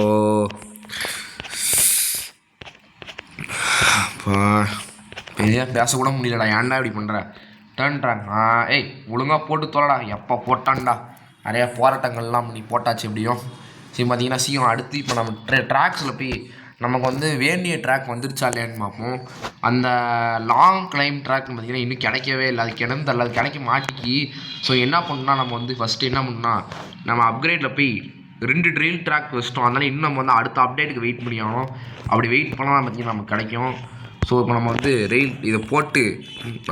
பெரிய பேசக்கூட முடியலடா. ஏன்டா இப்படி பண்ணுற டர்ன்றாங்க ஒழுங்காக போட்டு தோலடா. எப்போ போட்டான்டா நிறையா போராட்டங்கள்லாம் பண்ணி போட்டாச்சு எப்படியும். சரி பார்த்தீங்கன்னா சீக்கிரம் அடுத்து இப்போ நம்ம ட்ராக்ஸில் போய் நமக்கு வந்து வேண்டிய ட்ராக் வந்துருச்சா இல்லையான்னு பார்ப்போம். அந்த லாங் கிளைம் ட்ராக்னு பார்த்திங்கன்னா இன்னும் கிடைக்கவே இல்லை. அது கிடந்தல்ல அது கிடைக்க மாட்டிக்கி. ஸோ என்ன பண்ணணும்னா நம்ம வந்து ஃபஸ்ட்டு என்ன பண்ணணும்னா நம்ம அப்கிரேடில் போய் 2 ட்ரெயில் ட்ராக் வச்சிட்டோம். அதனால் இன்னும் நம்ம வந்து அடுத்த அப்டேட்டுக்கு வெயிட் பண்ணி ஆகணும். அப்படி வெயிட் பண்ணால் பார்த்திங்கன்னா நமக்கு கிடைக்கும். ஸோ இப்போ நம்ம வந்து ரெயில் இதை போட்டு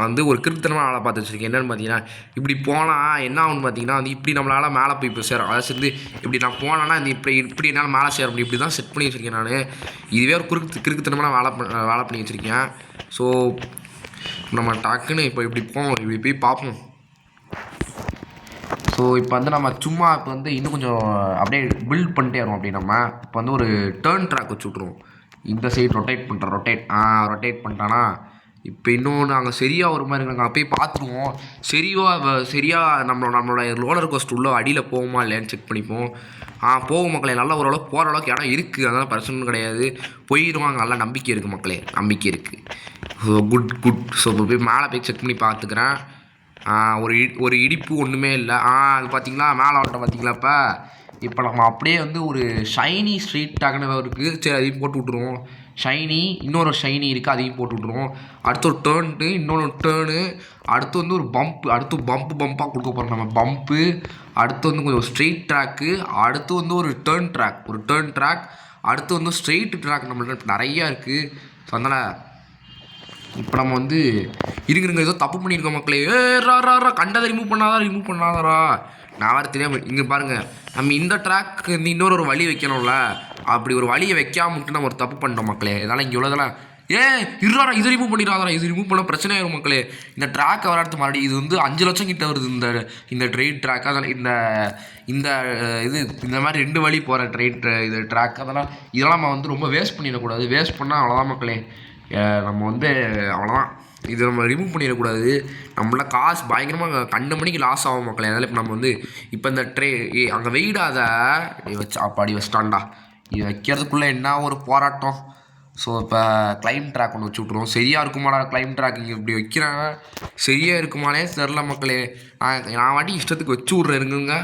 வந்து ஒரு கிருத்தனமாக வேலை பார்த்து வச்சுருக்கேன். என்னென்னு பார்த்தீங்கன்னா இப்படி போனால் என்ன ஆகுன்னு பார்த்தீங்கன்னா வந்து இப்படி நம்மளால் மேலே போய் இப்போ சேரும். அதை சேர்ந்து இப்படி நான் போனேன்னா இந்த இப்படி என்னால் மேலே சேர முடியும். இப்படி தான் செட் பண்ணி வச்சுருக்கேன் நான். இதுவே ஒரு கிறுக்குத்தனமாக வேலை பண்ணி வச்சுருக்கேன். ஸோ நம்ம டக்குன்னு இப்போ இப்படி போவோம். இப்படி போய் பார்ப்போம். ஸோ இப்போ வந்து நம்ம சும்மா இப்போ வந்து இன்னும் கொஞ்சம் அப்படியே பில்ட் பண்ணிட்டே வரோம். அப்படி நம்ம இப்போ வந்து ஒரு டர்ன் ட்ராக் வச்சு விட்ருவோம். இந்த சைடு ரொட்டேட் பண்ணிட்டானா இப்போ இன்னொன்று அங்கே சரியாக ஒரு மாதிரி நாங்கள் போய் பார்த்துருவோம். சரியாக நம்மளோட ரோலர் கோஸ்டர் உள்ள அடியில் போகுமா இல்லையான்னு செக் பண்ணிப்போம். போகும் மக்களே. நல்லா ஓரளவுக்கு போகிற அளவுக்கு இடம் இருக்குது. அதனால் பிரச்சனை கிடையாது. போயிடுவாங்க. நல்லா நம்பிக்கை இருக்குது மக்களே. நம்பிக்கை இருக்குது. So good. ஸோ இப்போ போய் மேலே போய் செக் பண்ணி பார்த்துக்கிறேன். ஒரு இடிப்பு ஒன்றுமே இல்லை. அது பார்த்தீங்களா மேலே வந்துட்டோம் பார்த்தீங்களா. இப்போ நம்ம அப்படியே வந்து ஒரு ஷைனி ஸ்ட்ரீட் டாக்னு இருக்குது. சரி அதையும் போட்டு விட்ருவோம். இன்னொரு ஷைனி இருக்குது. அதையும் போட்டு விட்ருவோம். அடுத்து ஒரு டேர்னு இன்னொன்று டேர்னு அடுத்து வந்து ஒரு பம்ப்பு. அடுத்து பம்ப்பாக கொடுக்க போகிறோம் நம்ம பம்ப்பு. அடுத்து வந்து கொஞ்சம் ஸ்ட்ரெயிட் ட்ராக்கு. அடுத்து வந்து ஒரு டேர்ன் ட்ராக். அடுத்து வந்து ஸ்ட்ரெயிட் ட்ராக் நம்மள்ட்ட நிறையா இருக்குது. ஸோ அதனால் இப்போ நம்ம வந்து இருங்க ஏதோ தப்பு பண்ணியிருக்கோம் மக்களே. கண்டதை ரிமூவ் பண்ணாதரா நான் வேறு தெரியாமல். இங்கே பாருங்கள் நம்ம இந்த ட்ராக் இன்னொரு வழி வைக்கணும்ல. அப்படி ஒரு வழியை வைக்காமட்டு நம்ம ஒரு தப்பு பண்ணிட்டோம் மக்களே. இதனால் இங்கே உள்ளதெல்லாம் இதை ரிமூவ் பண்ணிடுறாதரா. இது ரிமூவ் பண்ணால் பிரச்சனை ஆயிரும் மக்களே. இந்த ட்ராக்கை வராது மறுபடியும் இது வந்து 5 லட்சம் கிட்ட வருது இந்த ட்ரெயின் ட்ராக். அதனால் இந்த மாதிரி 2 வழி போகிற இது ட்ராக். இதெல்லாம் நம்ம வந்து ரொம்ப வேஸ்ட் பண்ணிடக்கூடாது. வேஸ்ட் பண்ணால் அவ்வளோதான் மக்களே. நம்ம வந்து அவ்வளோதான். இது நம்ம ரிமூவ் பண்ணிடக்கூடாது. நம்மள காசு பயங்கரமாக கண்ணு மணிக்கு லாஸ் ஆகும் மக்களே. அதனால் இப்போ நம்ம வந்து இப்போ இந்த அங்கே வெயிடாத அப்பாடி வச்சிட்டான்டா. இது வைக்கிறதுக்குள்ளே என்ன ஒரு போராட்டம். ஸோ இப்போ கிளைம் ட்ராக் ஒன்று வச்சு விட்ருவோம். சரியாக இருக்குமாடா கிளைம் ட்ராக் இங்கே இப்படி வைக்கிறாங்க. சரியாக இருக்குமானே தெரில மக்களே. நான் வாட்டி இஷ்டத்துக்கு வச்சு விட்றேன் இருங்குங்க.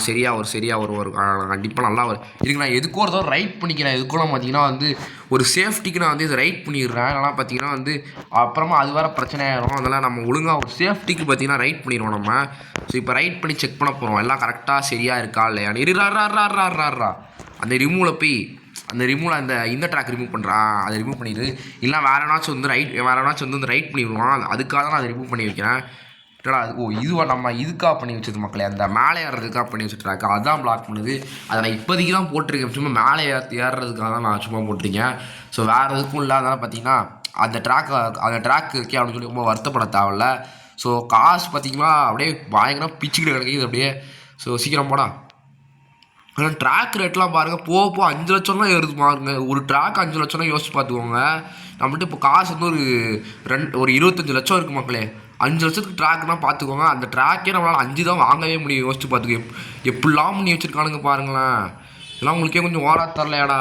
சரியாக ஒரு கண்டிப்பாக நல்லா வரும். இதுக்கு நான் எதுக்கோ ஒரு தடவை ரைட் பண்ணிக்கிறேன். எதுக்கெல்லாம் பார்த்தீங்கன்னா வந்து ஒரு சேஃப்டிக்கு நான் வந்து இதை ரைட் பண்ணிடுறேன். அதெல்லாம் பார்த்தீங்கன்னா வந்து அப்புறமா அது வேறு பிரச்சனையாயிரும். அதனால் நம்ம ஒழுங்காக ஒரு சேஃப்டிக்கு பார்த்தீங்கன்னா ரைட் பண்ணிடுவோம் நம்ம. ஸோ இப்போ ரைட் பண்ணி செக் பண்ண போகிறோம். எல்லாம் கரெக்டாக சரியாக இருக்கா இல்லையான்னு. அந்த ரிமூவில் இந்த ட்ராக் ரிமூவ் பண்ணுறான். அதை ரிமூவ் பண்ணிடு. இல்லை வேறு ஏதாச்சும் வந்து ரைட் பண்ணிவிடுவான். அதுக்காக தான் நான் அதை ரிமூவ் பண்ணி வைக்கிறேன். இதுவா நம்ம இதுக்காக பண்ணி வச்சது மக்களே. அந்த மேலே ஏறுறதுக்காக பண்ணி வச்சுட்ராக்க அதுதான் பிளாக் பண்ணுது. அதை நான் இப்போதைக்கு தான் போட்டிருக்கேன். சும்மா மேலே ஏறுறதுக்காக தான் நான் சும்மா போட்டிருக்கேன். ஸோ வேறு எதுக்கும் இல்லை. அதனால் பார்த்தீங்கன்னா அந்த ட்ராக் இருக்கே அப்படின்னு சொல்லி ரொம்ப வருத்தப்பட தேவையில்ல. ஸோ காசு பார்த்தீங்கன்னா அப்படியே பயங்கரம் பிச்சுக்கிட்டு கிடைக்கிது அப்படியே. ஸோ சீக்கிரம் போடா. ஆனால் ட்ராக் ரேட்லாம் பாருங்கள் போக 5 லட்சம்லாம் ஏறுது பாருங்க. ஒரு ட்ராக் 5 லட்சம்லாம் யோசிச்சு பார்த்துக்கோங்க. நம்மள்ட்ட இப்போ காசு வந்து ஒரு 25 லட்சம் இருக்குது மக்களே. 5 லட்சத்துக்கு ட்ராக்னால் பார்த்துக்கோங்க. அந்த ட்ராக்கே நம்மளால் 5 தான் வாங்கவே முடியும். யோசிச்சு பார்த்துக்கோ எப்படிலாம் பண்ணி வச்சுருக்கானுங்க பாருங்களேன். இதெல்லாம் உங்களுக்கே கொஞ்சம் ஓரா தரலையாடா.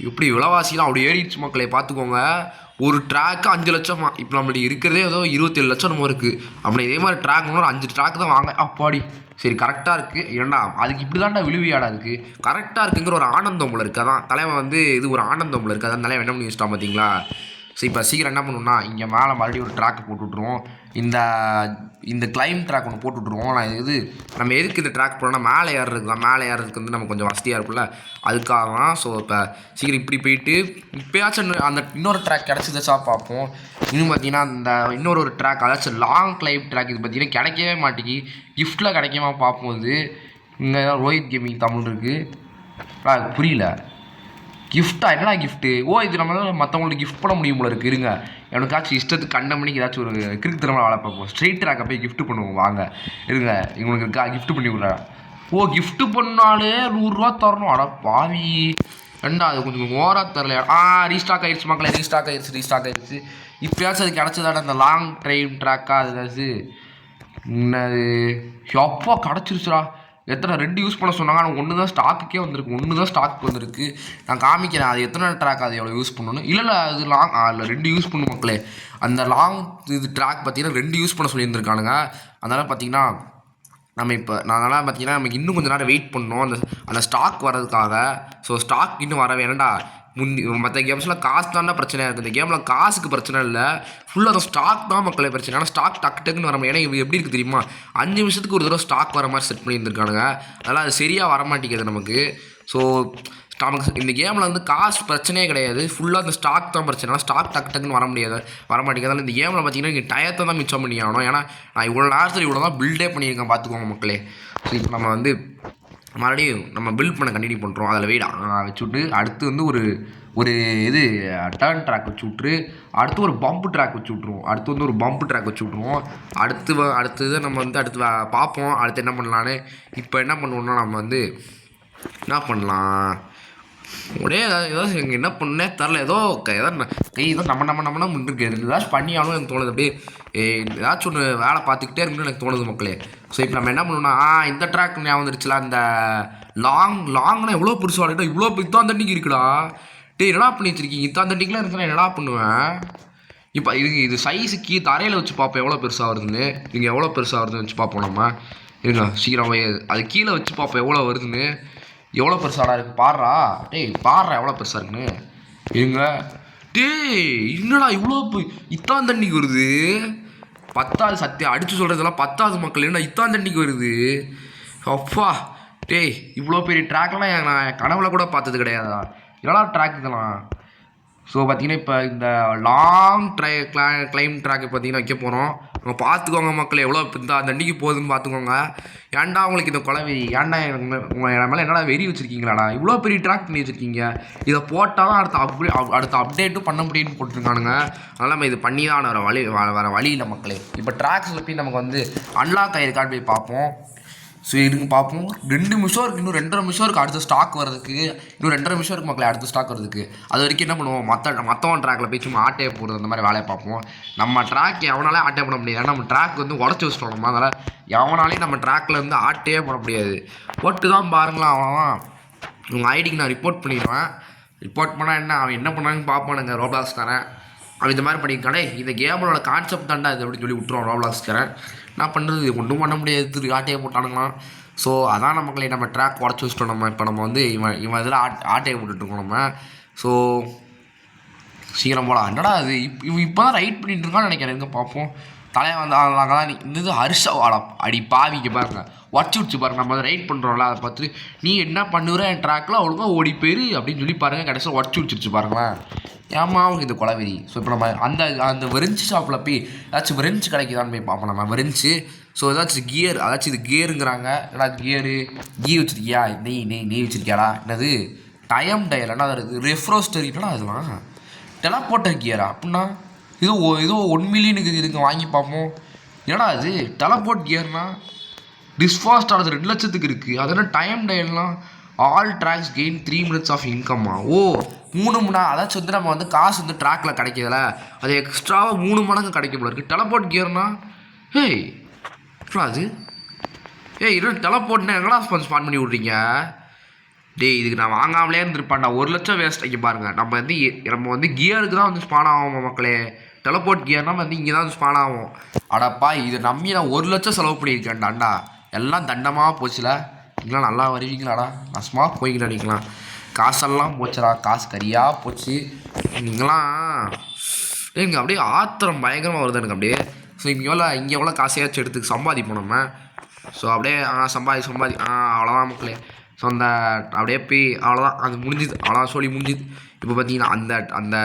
எப்படி விலைவாசிலாம் அப்படி ஏறிடுச்சு மக்களே பார்த்துக்கோங்க. ஒரு ட்ராக்கு 5 லட்சமா. இப்போ நம்மளுக்கு இருக்கிறதே ஏதோ 27 லட்சம் நம்ம இருக்குது. அப்படி இதே மாதிரி ட்ராக் ஒரு 5 ட்ராக் தான் வாங்க. அப்பாடி சரி கரெக்டாக இருக்குது. ஏன்னா அதுக்கு இப்படி தான்டா விழுவியாடா. அதுக்கு கரெக்டாக இருக்குங்கிற ஒரு ஆனந்தம் போல இருக்குது. அதான் தலைவன் வந்து இது ஒரு ஆனந்தம் போல இருக்குது. அதான் தலைவன் என்ன பண்ணி வச்சுட்டான் பார்த்தீங்களா. ஸோ இப்போ சீக்கிரம் என்ன பண்ணணும்னா இங்கே மேலே மறுபடியும் ஒரு ட்ராக்கு போட்டு விட்ருவோம். இந்த கிளைம் ட்ராக் ஒன்று போட்டு விட்ருவோம். நம்ம எதுக்கு இந்த ட்ராக் போனோம்னா மேலே ஏறுறதுக்கு வந்து நம்ம கொஞ்சம் வசதியாக இருக்கும்ல அதுக்காக தான். ஸோ இப்போ சீக்கிரம் இப்படி போயிட்டு இப்போயாச்சும் அந்த இன்னொரு ட்ராக் கிடச்சிதச்சா பார்ப்போம். இன்னும் பார்த்தீங்கன்னா இந்த இன்னொரு ட்ராக் அதாச்சும் லாங் கிளைம் ட்ராக் இது பார்த்தீங்கன்னா கிடைக்கவே மாட்டேங்கி. கிஃப்ட்டில் கிடைக்காம பார்ப்போம். இது இங்கே ரோஹித் கேமிங் தமிழ் இருக்குது. புரியல கிஃப்ட்டா என்னடா கிஃப்ட்டு? ஓ இது நம்மளால மற்றவங்களுக்கு கிஃப்ட் பண்ண முடியும் போல இருக்குது. இருங்க எனக்காச்சும் இஷ்டத்துக்கு கண்ட மணிக்கு ஏதாச்சும் ஒரு கிறுக்கு தரமாக வேலை பார்ப்போம். ஸ்ட்ரெயிட் ட்ராக்கை போய் கிஃப்ட் பண்ணுவோம் வாங்க. இருங்க இவங்களுக்கு இருக்கா கிஃப்ட் பண்ணி விட்றேன். ஓ கிஃப்ட்டு பண்ணாலே 100 ரூபா தரணும். அட பாவி ரெண்டா அது கொஞ்சம் ஓவராக தரலையா? ரீஸ்டாக் ஆயிடுச்சு மக்களே, ரீஸ்டாக் ஆயிடுச்சு. இப்போயாச்சும் அது கிடச்சதாட அந்த லாங் ட்ராக்காக அது ஏதாச்சும் என்னது எப்போ கிடச்சிருச்சுடா. எத்தனை 2 யூஸ் பண்ண சொன்னாங்க, ஆனால் 1 தான் ஸ்டாக்குக்கே வந்திருக்கு. 1 தான் ஸ்டாக் வந்திருக்கு. நான் காமிக்கிறேன் அது எத்தனை ட்ராக், அது எவ்வளோ யூஸ் பண்ணணும். இல்லை அது லாங் இல்லை 2 யூஸ் பண்ணும் மக்களே. அந்த லாங் இது ட்ராக் பார்த்தீங்கன்னா 2 யூஸ் பண்ண சொல்லியிருந்துருக்கானுங்க. அதனால் பார்த்தீங்கன்னா நம்ம இப்போ அதனால் பார்த்தீங்கன்னா நமக்கு இன்னும் கொஞ்சம் நேரம் வெயிட் பண்ணோம் அந்த ஸ்டாக் வர்றதுக்காக. ஸோ ஸ்டாக் இன்னும் வர வேணாண்டா. மற்ற கேம்ஸில் காசு தாண்டா பிரச்சனையாக இருக்குது. இந்த கேமில் காசுக்கு பிரச்சனை இல்லை, ஃபுல்லாக அந்த ஸ்டாக் தான் மக்களே பிரச்சனை. ஆனால் ஸ்டாக் டக்குன்னு வர முடியும். ஏன்னா இது எப்படி இருக்குது தெரியுமா, 5 நிமிஷத்துக்கு ஒரு தடவை ஸ்டாக் வர மாதிரி செட் பண்ணியிருந்துருக்கானுங்க. அதெல்லாம் அது சரியாக வரமாட்டேங்குது நமக்கு. ஸோ நமக்கு இந்த கேமில் வந்து காசு பிரச்சனையே கிடையாது, ஃபுல்லாக அந்த ஸ்டாக் தான் பிரச்சனை. ஆனால் ஸ்டாக் டக்குன்னு வர மாட்டேங்குது. அதனால் இந்த கேமில் பார்த்தீங்கன்னா இங்கே டயத்தை தான் மிச்சம் பண்ணி ஆகணும். ஏன்னா நான் இவ்வளோ நேரத்தில் இவ்வளோ தான் பில்டே பண்ணியிருக்கேன் பார்த்துக்கோங்க மக்களே. ஸோ இப்போ நம்ம வந்து மறுபடியும் நம்ம பில்ட் பண்ண கண்டினியூ பண்ணுறோம். அதில் வெயிட் வச்சுவிட்டு அடுத்து வந்து ஒரு இது டர்ன் ட்ராக் வச்சு விட்ரு, அடுத்து ஒரு பம்ப் ட்ராக் வச்சு விட்ருவோம். அடுத்தது நம்ம வந்து அடுத்து பார்ப்போம் அடுத்து என்ன பண்ணலான்னு. இப்போ என்ன பண்ணுவோம்னா நம்ம வந்து என்ன பண்ணலாம், ஒரே ஏதாவது எங்கள் என்ன பண்ணே தெரில, ஏதோ கை ஏதோ நம்ம இருக்கு, ஏதாச்சும் பண்ணியாலும் எனக்கு தோணுது. அப்படியே ஏதாச்சும் ஒன்று வேலை பார்த்துக்கிட்டே இருக்குன்னு எனக்கு தோணுது மக்களே. ஸோ இப்போ நம்ம என்ன பண்ணணும்னா இந்த ட்ராக் ஞாபகம் வந்துருச்சுல, அந்த லாங்னா எவ்வளோ பெருசாக இருக்குடா, இவ்வளோ இத்தான் தண்டிக்கு இருக்குடா. என்னடா பண்ணி வச்சிருக்கீங்க, இத்தான் தண்டிக்கெலாம் இருக்குன்னா என்னடா பண்ணுவேன். இப்போ இது சைஸுக்கு தரையில் வச்சு பார்ப்போம் எவ்வளோ பெருசாக வருதுன்னு. இங்கே எவ்வளோ பெருசாக வருதுன்னு வச்சு பார்ப்போம் நம்ம. இருங்க சீக்கிரம் அது கீழே வச்சு பார்ப்போம் எவ்வளோ வருதுன்னு. எவ்வளோ பெருசாடா இருக்குது பாடுறா, பாடுறா எவ்வளோ பெருசாக இருக்குன்னு. இருங்க என்னடா இவ்வளோ இத்தான் தண்ணிக்கு வருது. 10வது சத்தியம் அடித்து சொல்கிறதெல்லாம் 10வது மக்கள் என்ன இத்தான் தண்ணிக்கு வருது. அப்பா இவ்வளோ பெரிய ட்ராக்லாம் நான் கனவுல கூட பார்த்தது கிடையாதா. என்னடா ட்ராக் இதெல்லாம். ஸோ பார்த்தீங்கன்னா இப்போ இந்த லாங் கிளைம் ட்ராக்கு பார்த்தீங்கன்னா வைக்க போகிறோம். நம்ம பார்த்துக்கோங்க மக்கள் எவ்வளோ இந்த தண்டிக்கு போகுதுன்னு பார்த்துக்கோங்க. ஏன்டா உங்களுக்கு இந்த குலவெறி, ஏன்டா உங்கள் மேலே என்னடா வெறி வச்சுருக்கீங்களாடா, இவ்வளோ பெரிய ட்ராக் பண்ணி வச்சுருக்கீங்க. இதை போட்டால் தான் அடுத்த அப்டேட்டும் பண்ண முடியும்னு போட்டிருக்கானுங்க. அதனால் நம்ம இது பண்ணி தான் வர வழி இல்லை மக்களே. இப்போ ட்ராக்ஸ் போய் நமக்கு வந்து அன்லாக் ஆகிருக்கான்னு போய் பார்ப்போம். ஸோ இதுக்கு பார்ப்போம். 2 நிமிஷம் இருக்குது, இன்னும் 2.5 நிமிஷம் இருக்குது அடுத்த ஸ்டாக் வரதுக்கு. இன்னும் 2.5 நிமிஷம் இருக்குது மக்களே அடுத்த ஸ்டாக் வரதுக்கு. அது வரைக்கும் என்ன பண்ணுவோம், மற்றவன் ட்ராக்கில் போய் சும்மா ஆட்டையை போடுறது அந்த மாதிரி வேலையை பார்ப்போம். நம்ம ட்ராக் எவனாலே ஆட்டையை போட முடியாது, ஏன்னா நம்ம ட்ராக் வந்து உடச்சி வச்சிட்டோம் நம்ம. அதனால் எவனாலையும் நம்ம ட்ராக்கில் வந்து ஆட்டையே போட முடியாது. போட்டு தான் பாருங்களா, அவன் உங்கள் ஐடிக்கு நான் ரிப்போர்ட் பண்ணிடுவேன். ரிப்போர்ட் பண்ணால் என்ன அவன் என்ன பண்ணான்னு பார்ப்பானுங்க ரோப்ளாக்ஸ்காரன். அவன் இந்த மாதிரி பண்ணிக்கானே இந்த கேமோட கான்செப்ட் தாண்டா இது அப்படின்னு சொல்லி விட்டுருவான் ரோப்ளாக்ஸ்காரன். என்ன பண்ணுறது, ஒன்றும் பண்ண முடியாது, ஆட்டையை போட்டானுங்களாம். ஸோ அதான் நமக்கு நம்ம ட்ராக் உடச்சி வச்சிட்டோம். இப்போ நம்ம வந்து இவன் இதில் ஆட்டையை போட்டுட்ருக்கோம் நம்ம. ஸோ சீக்கிரம் போகலாம். என்னடா அது இப்போ தான் ரைட் பண்ணிட்டு இருக்கான்னு நினைக்கிறேன். எங்கே பார்ப்போம் தலையை வந்து அங்கே தான் இந்த ஹர்ஷா வாடா அடி பாவிக்க பாருங்க உடச்சி விடுச்சு பாருங்க. நம்ம அதை ரைட் பண்ணுறோம்ல, அதை பார்த்து நீ என்ன பண்ணுற என் ட்ராக்கில் ஒழுங்காக ஓடி போயிரு அப்படின்னு சொல்லி பாருங்கள். கடைசியில் உடச்சி விடுச்சிருச்சு பாருங்களேன். ஏமா அவங்களுக்கு இந்த குலவெறி. ஸோ இப்போ நம்ம அந்த வெறிஞ்சு ஷாப்பில் போய் ஏதாச்சும் வெறிஞ்சு கிடைக்குதான்னு போய் பார்ப்போம் நம்ம வெறிஞ்சு. ஸோ ஏதாச்சும் கியர், அதாச்சும் இது கியருங்கிறாங்க. ஏன்னா கீ வச்சுருக்கியா, நெய் வச்சுருக்கியாடா. என்னது டைம் டயல், என்ன அது ரெஃப்ரோஸ்டர், என்னடா அதெல்லாம் டெலப்போர்ட்டர் கியரா அப்படின்னா இது 1 மில்லியனுக்கு இதுங்க வாங்கி பார்ப்போம். ஏன்னா அது டெலப்போர்ட் கியர்னா டிஸ்ஃபாஸ்ட் ஆனது 2 லட்சத்துக்கு இருக்குது. அதனால் டைம் டயல்னால் all tracks gain 3 minutes of இன்கம்மா. ஓ 3 மணி அதாச்சும் வந்து நம்ம வந்து காசு வந்து ட்ராக்கில் கிடைக்கிறதுல அது எக்ஸ்ட்ராவாக 3 மடங்கு கிடைக்க போல இருக்குது. டெலப்போர்ட் கியர்னா அது இன்னும் டெலப்போர்ட்னா எங்கடா ஸ்பான் பண்ணி விட்றீங்க. இதுக்கு நான் வாங்காமலே இருந்திருப்பான்டா. 1 லட்சம் வேஸ்ட் ஆகி பாருங்கள். நம்ம வந்து கியருக்கு தான் வந்து ஸ்பான் ஆகும் மக்களே. டெலப்போர்ட் கியர்னால் வந்து இங்கே தான் ஸ்பான் ஆகும். அடப்பா இது நம்பி நான் 1 லட்சம் செலவு பண்ணியிருக்கேன்டாண்டா. எல்லாம் தண்டமாக போச்சுல. நீங்களாம் நல்லா வருவீங்களாடா, நஷ்டமாக போய்கிட்டு அடிக்கலாம். காசெல்லாம் போச்சுடா, காசு கரியாக போச்சு. நீங்களாம் எனக்கு அப்படியே ஆத்திரம் பயங்கரமாக வருது எனக்கு அப்படியே. ஸோ இங்கே எவ்வளோ காசையாச்சும் எடுத்து சம்பாதிப்போம் நம்ம. ஸோ அப்படியே சம்பாதி அவ்வளோதான் மக்களே. ஸோ அப்படியே போய் அவ்வளோதான், அது முடிஞ்சுது, அவ்வளோதான் சோழி முடிஞ்சுது. இப்போ பார்த்தீங்கன்னா அந்த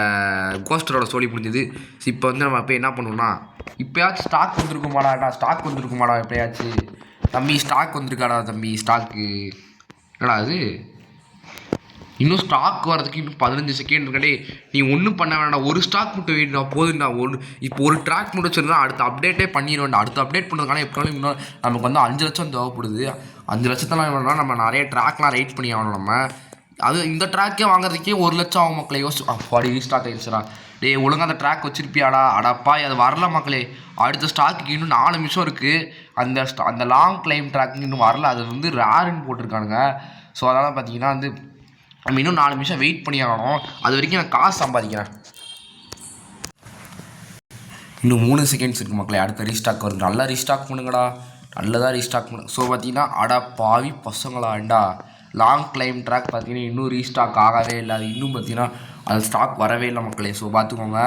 கோஸ்டரோட சோழி முடிஞ்சுது. ஸோ இப்போ வந்து நம்ம போய் என்ன பண்ணுவோம்னா, இப்போயாச்சும் ஸ்டாக் வந்துருக்குமாடா எப்போயாச்சும் தம்பி, ஸ்டாக் வந்திருக்காடா தம்பி, ஸ்டாக்கு என்னடா அது இன்னும் ஸ்டாக் வரதுக்கு இன்னும் 15 செகண்ட் இருக்கே. நீ ஒன்றும் பண்ண வேண்டாம், ஒரு ஸ்டாக் மட்டும் வெயிட்டா போதுண்டா. இப்போ ஒரு ட்ராக் மட்டும் வச்சுருந்தா அடுத்த அப்டேட்டே பண்ணிட வேண்டாம். அடுத்த அப்டேட் பண்ணுறதுக்கான எப்படினாலும் இன்னும் நமக்கு வந்து 5 லட்சம் தேவைப்படுது. 5 லட்சத்தெல்லாம் வேணும்னா நம்ம நிறைய ட்ராக்லாம் ரைட் பண்ணி ஆகணும். நம்ம அது இந்த ட்ராக்கே வாங்குறதுக்கே 1 லட்சம் ஆகும் மக்களே. யோசிச்சு அப்பாடி ரீஸ்டாக் ஆகிடுச்சுடா. டே ஒழுங்காக அந்த ட்ராக் வச்சிருப்பியாடா? அடப்பா அது வரல மக்களே. அடுத்த ஸ்டாக்கு இன்னும் 4 நிமிஷம் இருக்குது. அந்த லாங் கிளைம் ட்ராக்கு இன்னும் வரல. அது வந்து ரேருன்னு போட்டிருக்கானுங்க. ஸோ அதனால் பார்த்தீங்கன்னா வந்து நம்ம இன்னும் 4 நிமிஷம் வெயிட் பண்ணி ஆகணும். அது வரைக்கும் நான் காசு சம்பாதிக்கிறேன். இன்னும் 3 செகண்ட்ஸ் இருக்குது மக்களே. அடுத்த ரீஸ்டாக் வருது. நல்லா ரீஸ்டாக் பண்ணுங்கடா, நல்லதாக ரீஸ்டாக் பண்ணு. ஸோ பார்த்தீங்கன்னா பாவி பசங்களாண்டா, லாங் கிளைம் ட்ராக் பார்த்தீங்கன்னா இன்னும் ரீஸ்டாக் ஆகவே இல்லை. அது இன்னும் பார்த்தீங்கன்னா அது ஸ்டாக் வரவே இல்லை மக்களே. ஸோ பார்த்துக்கோங்க,